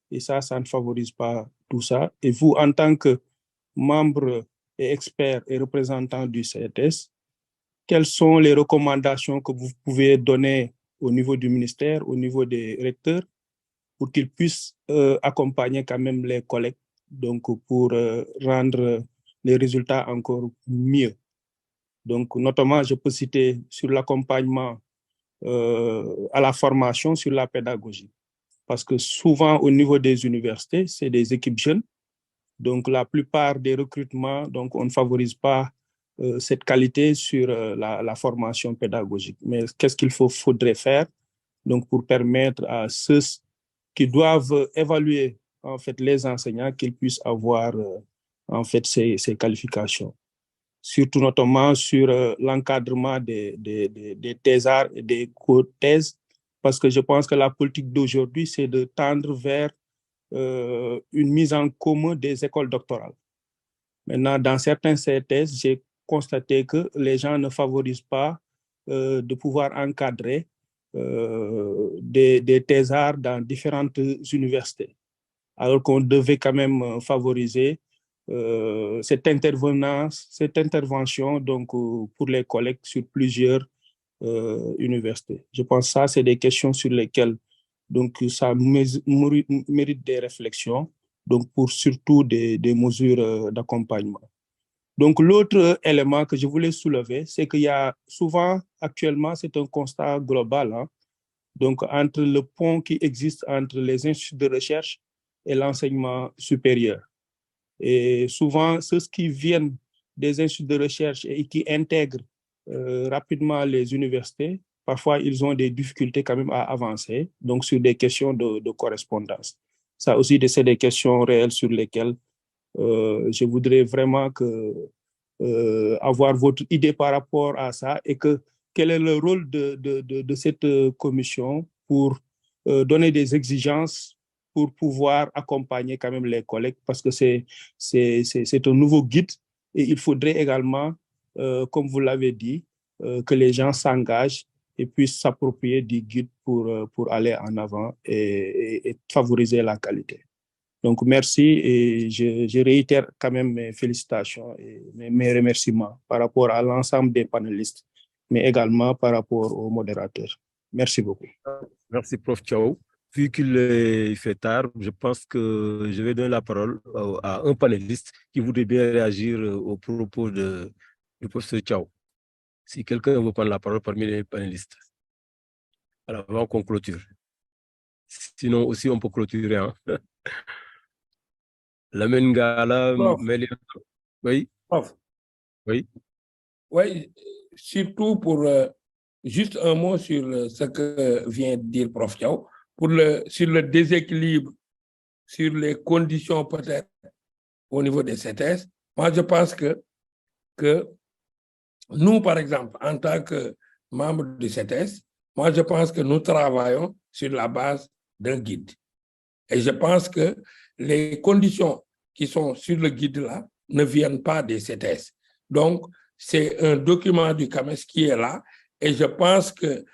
et ça ne favorise pas tout ça. Et vous, en tant que membre et expert et représentant du CTS, quelles sont les recommandations que vous pouvez donner au niveau du ministère, au niveau des recteurs, pour qu'ils puissent accompagner quand même les collègues, donc pour rendre les résultats encore mieux. Donc, notamment, je peux citer sur l'accompagnement à la formation, sur la pédagogie. Parce que souvent, au niveau des universités, c'est des équipes jeunes. Donc, la plupart des recrutements, donc, on ne favorise pas cette qualité sur la formation pédagogique. Mais qu'est-ce qu'il faudrait faire donc, pour permettre à ceux qui doivent évaluer en fait, les enseignants qu'ils puissent avoir en fait, ces qualifications. Surtout notamment sur l'encadrement des thésards et des co-thèses, parce que je pense que la politique d'aujourd'hui, c'est de tendre vers une mise en commun des écoles doctorales. Maintenant, dans certains CTS, j'ai constaté que les gens ne favorisent pas de pouvoir encadrer des thésards dans différentes universités, alors qu'on devait quand même favoriser cette intervention donc, pour les collègues sur plusieurs universités. Je pense que ça, c'est des questions sur lesquelles donc, ça mérite des réflexions, donc pour surtout des mesures d'accompagnement. Donc, l'autre élément que je voulais soulever, c'est qu'il y a souvent, actuellement, c'est un constat global, hein, donc entre le pont qui existe entre les instituts de recherche et l'enseignement supérieur. Et souvent, ceux qui viennent des instituts de recherche et qui intègrent rapidement les universités, parfois ils ont des difficultés quand même à avancer, donc sur des questions de correspondance. Ça aussi, c'est des questions réelles sur lesquelles je voudrais vraiment avoir votre idée par rapport à ça et quel est le rôle de cette commission pour donner des exigences pour pouvoir accompagner quand même les collègues, parce que c'est un nouveau guide et il faudrait également, comme vous l'avez dit, que les gens s'engagent et puissent s'approprier du guide pour aller en avant et favoriser la qualité. Donc, merci et je réitère quand même mes félicitations et mes remerciements par rapport à l'ensemble des panélistes, mais également par rapport aux modérateurs. Merci beaucoup. Merci, Prof. Thiaw. Vu qu'il est fait tard, je pense que je vais donner la parole à un panéliste qui voudrait bien réagir aux propos du professeur Thiaw. Si quelqu'un veut prendre la parole parmi les panélistes, alors avant qu'on clôture. Sinon aussi, on peut clôturer. Hein? Lamine Gala, oui. Prof. Oui. Oui, surtout pour juste un mot sur ce que vient de dire Prof. Thiaw, sur le déséquilibre, sur les conditions peut-être au niveau des CTS. Moi, je pense que nous, par exemple, en tant que membres du CTS, moi, je pense que nous travaillons sur la base d'un guide. Et je pense que les conditions qui sont sur le guide-là ne viennent pas des CTS. Donc, c'est un document du CAMES qui est là. Et je pense que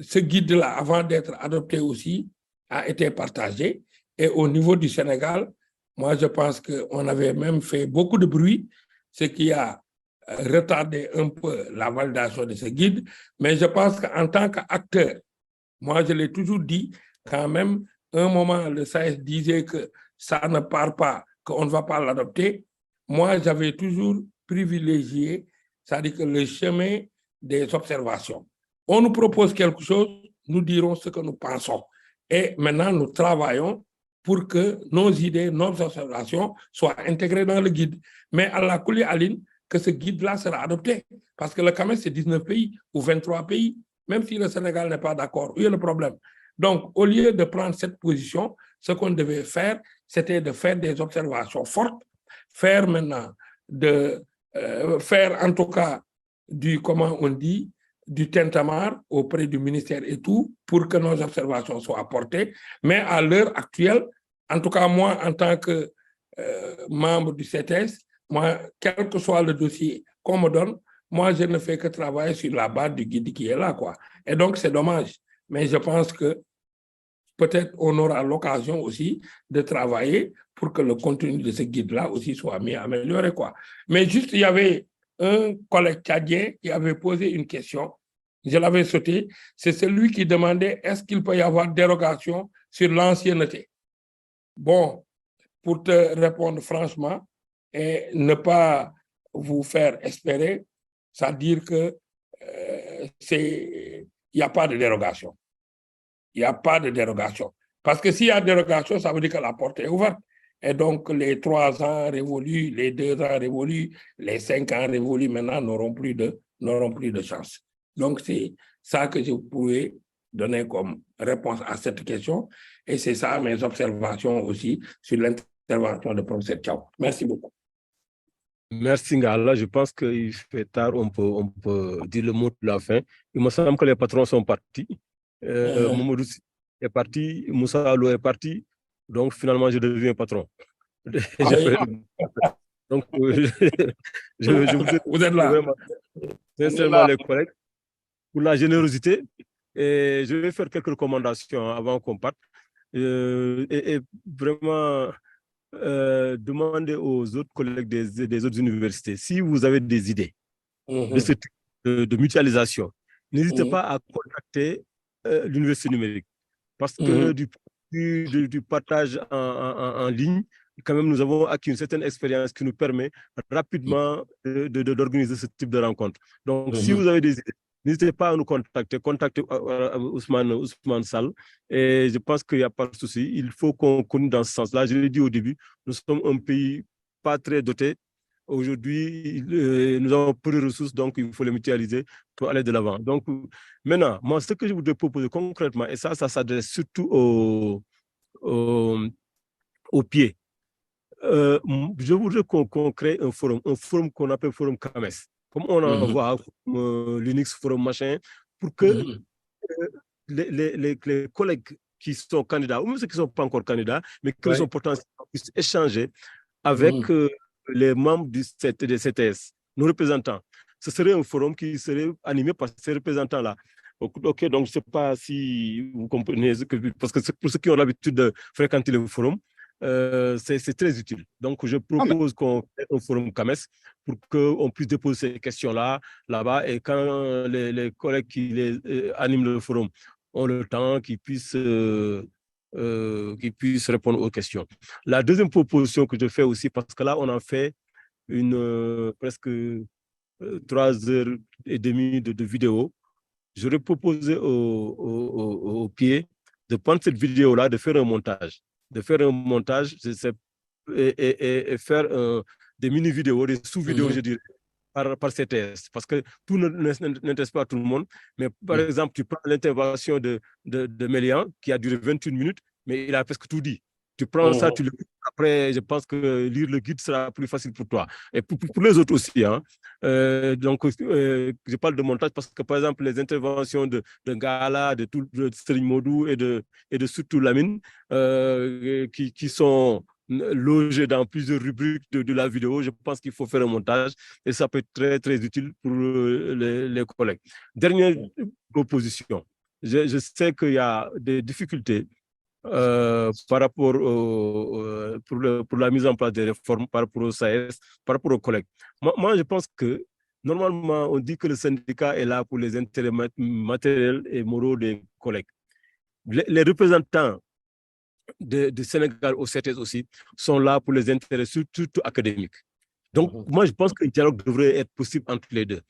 ce guide-là, avant d'être adopté aussi, a été partagé. Et au niveau du Sénégal, moi, je pense qu'on avait même fait beaucoup de bruit, ce qui a retardé un peu la validation de ce guide. Mais je pense qu'en tant qu'acteur, moi, je l'ai toujours dit, quand même, un moment, le SAES disait que ça ne part pas, qu'on ne va pas l'adopter. Moi, j'avais toujours privilégié, c'est-à-dire que le chemin des observations. On nous propose quelque chose, nous dirons ce que nous pensons. Et maintenant, nous travaillons pour que nos idées, nos observations soient intégrées dans le guide. Mais à la Kouli Aline, que ce guide-là sera adopté. Parce que le CAMES, c'est 19 pays ou 23 pays, même si le Sénégal n'est pas d'accord. Où est le problème? Donc, au lieu de prendre cette position, ce qu'on devait faire, c'était de faire des observations fortes, faire maintenant, faire en tout cas du, comment on dit, du tintamarre auprès du ministère et tout, pour que nos observations soient apportées. Mais à l'heure actuelle, en tout cas moi, en tant que membre du CTS, moi, quel que soit le dossier qu'on me donne, moi, je ne fais que travailler sur la base du guide qui est là, quoi. Et donc, c'est dommage. Mais je pense que peut-être on aura l'occasion aussi de travailler pour que le contenu de ce guide-là aussi soit mis à améliorer, quoi. Mais juste, il y avait un collègue tchadien qui avait posé une question, je l'avais sauté, c'est celui qui demandait est-ce qu'il peut y avoir dérogation sur l'ancienneté. Bon, pour te répondre franchement et ne pas vous faire espérer, c'est-à-dire que il n'y a pas de dérogation. Il n'y a pas de dérogation. Parce que s'il y a dérogation, ça veut dire que la porte est ouverte. Et donc, les 3 ans révolus, les 2 ans révolus, les 5 ans révolus, maintenant, n'auront plus de chance. Donc, c'est ça que je pouvais donner comme réponse à cette question. Et c'est ça mes observations aussi sur l'intervention de professeur Thiaw. Merci beaucoup. Merci, Ngala. Je pense qu'il fait tard, on peut dire le mot de la fin. Il me semble que les patrons sont partis. Mamadou est parti, Moussa Allo est parti. Donc, finalement, je deviens patron. Donc, je vous êtes là. Vraiment, sincèrement, les collègues, pour la générosité Et je vais faire quelques recommandations avant qu'on parte. Et vraiment demander aux autres collègues des autres universités, si vous avez des idées de ce type de mutualisation, n'hésitez pas à contacter l'université numérique. Parce que du partage en ligne, quand même, nous avons acquis une certaine expérience qui nous permet rapidement d'organiser ce type de rencontre. Donc, si vous avez des idées, n'hésitez pas à nous contacter. Contactez Ousmane Sall. Et je pense qu'il n'y a pas de souci. Il faut qu'on continue dans ce sens-là. Je l'ai dit au début, nous sommes un pays pas très doté. Aujourd'hui, nous avons peu de ressources, donc il faut les mutualiser pour aller de l'avant. Donc, maintenant, moi, ce que je voudrais proposer concrètement, et ça s'adresse surtout au pied. Je voudrais qu'on crée un forum qu'on appelle Forum CAMES, comme on en voit Linux Forum machin, pour que les collègues qui sont candidats, ou même ceux qui ne sont pas encore candidats, mais qui sont potentiellement puissent échanger avec les membres de CTS, nos représentants. Ce serait un forum qui serait animé par ces représentants-là. Ok, donc je ne sais pas si vous comprenez, parce que pour ceux qui ont l'habitude de fréquenter le forum, c'est très utile. Donc, je propose qu'on ait un forum CAMES pour qu'on puisse déposer ces questions-là, là-bas, et quand les collègues qui animent le forum ont le temps, qu'ils puissent répondre aux questions. La deuxième proposition que je fais aussi, parce que là, on a fait presque 3h30 de vidéo, j'aurais proposé au pied de prendre cette vidéo-là, de faire un montage. Et faire des mini-vidéos, des sous-vidéos, je dirais, par CTS. Parce que tout n'intéresse pas tout le monde. Mais par exemple, tu prends l'intervention de Mélian, qui a duré 21 minutes, mais il a presque tout dit. Tu prends ça, tu le lis. Après, je pense que lire le guide sera plus facile pour toi. Et pour les autres aussi. Hein. Donc, je parle de montage parce que, par exemple, les interventions de Ngala, de Serigne Modou et de surtout Lamine, qui sont logés dans plusieurs rubriques de la vidéo, je pense qu'il faut faire un montage et ça peut être très, très utile pour les collègues. Dernière proposition. Je sais qu'il y a des difficultés par rapport pour la mise en place des réformes, par rapport au SAES, par rapport aux collègues. Moi, je pense que normalement, on dit que le syndicat est là pour les intérêts matériels et moraux des collègues. Les représentants du Sénégal au CTS aussi sont là pour les intérêts surtout académiques. Donc, moi, je pense que le dialogue devrait être possible entre les deux.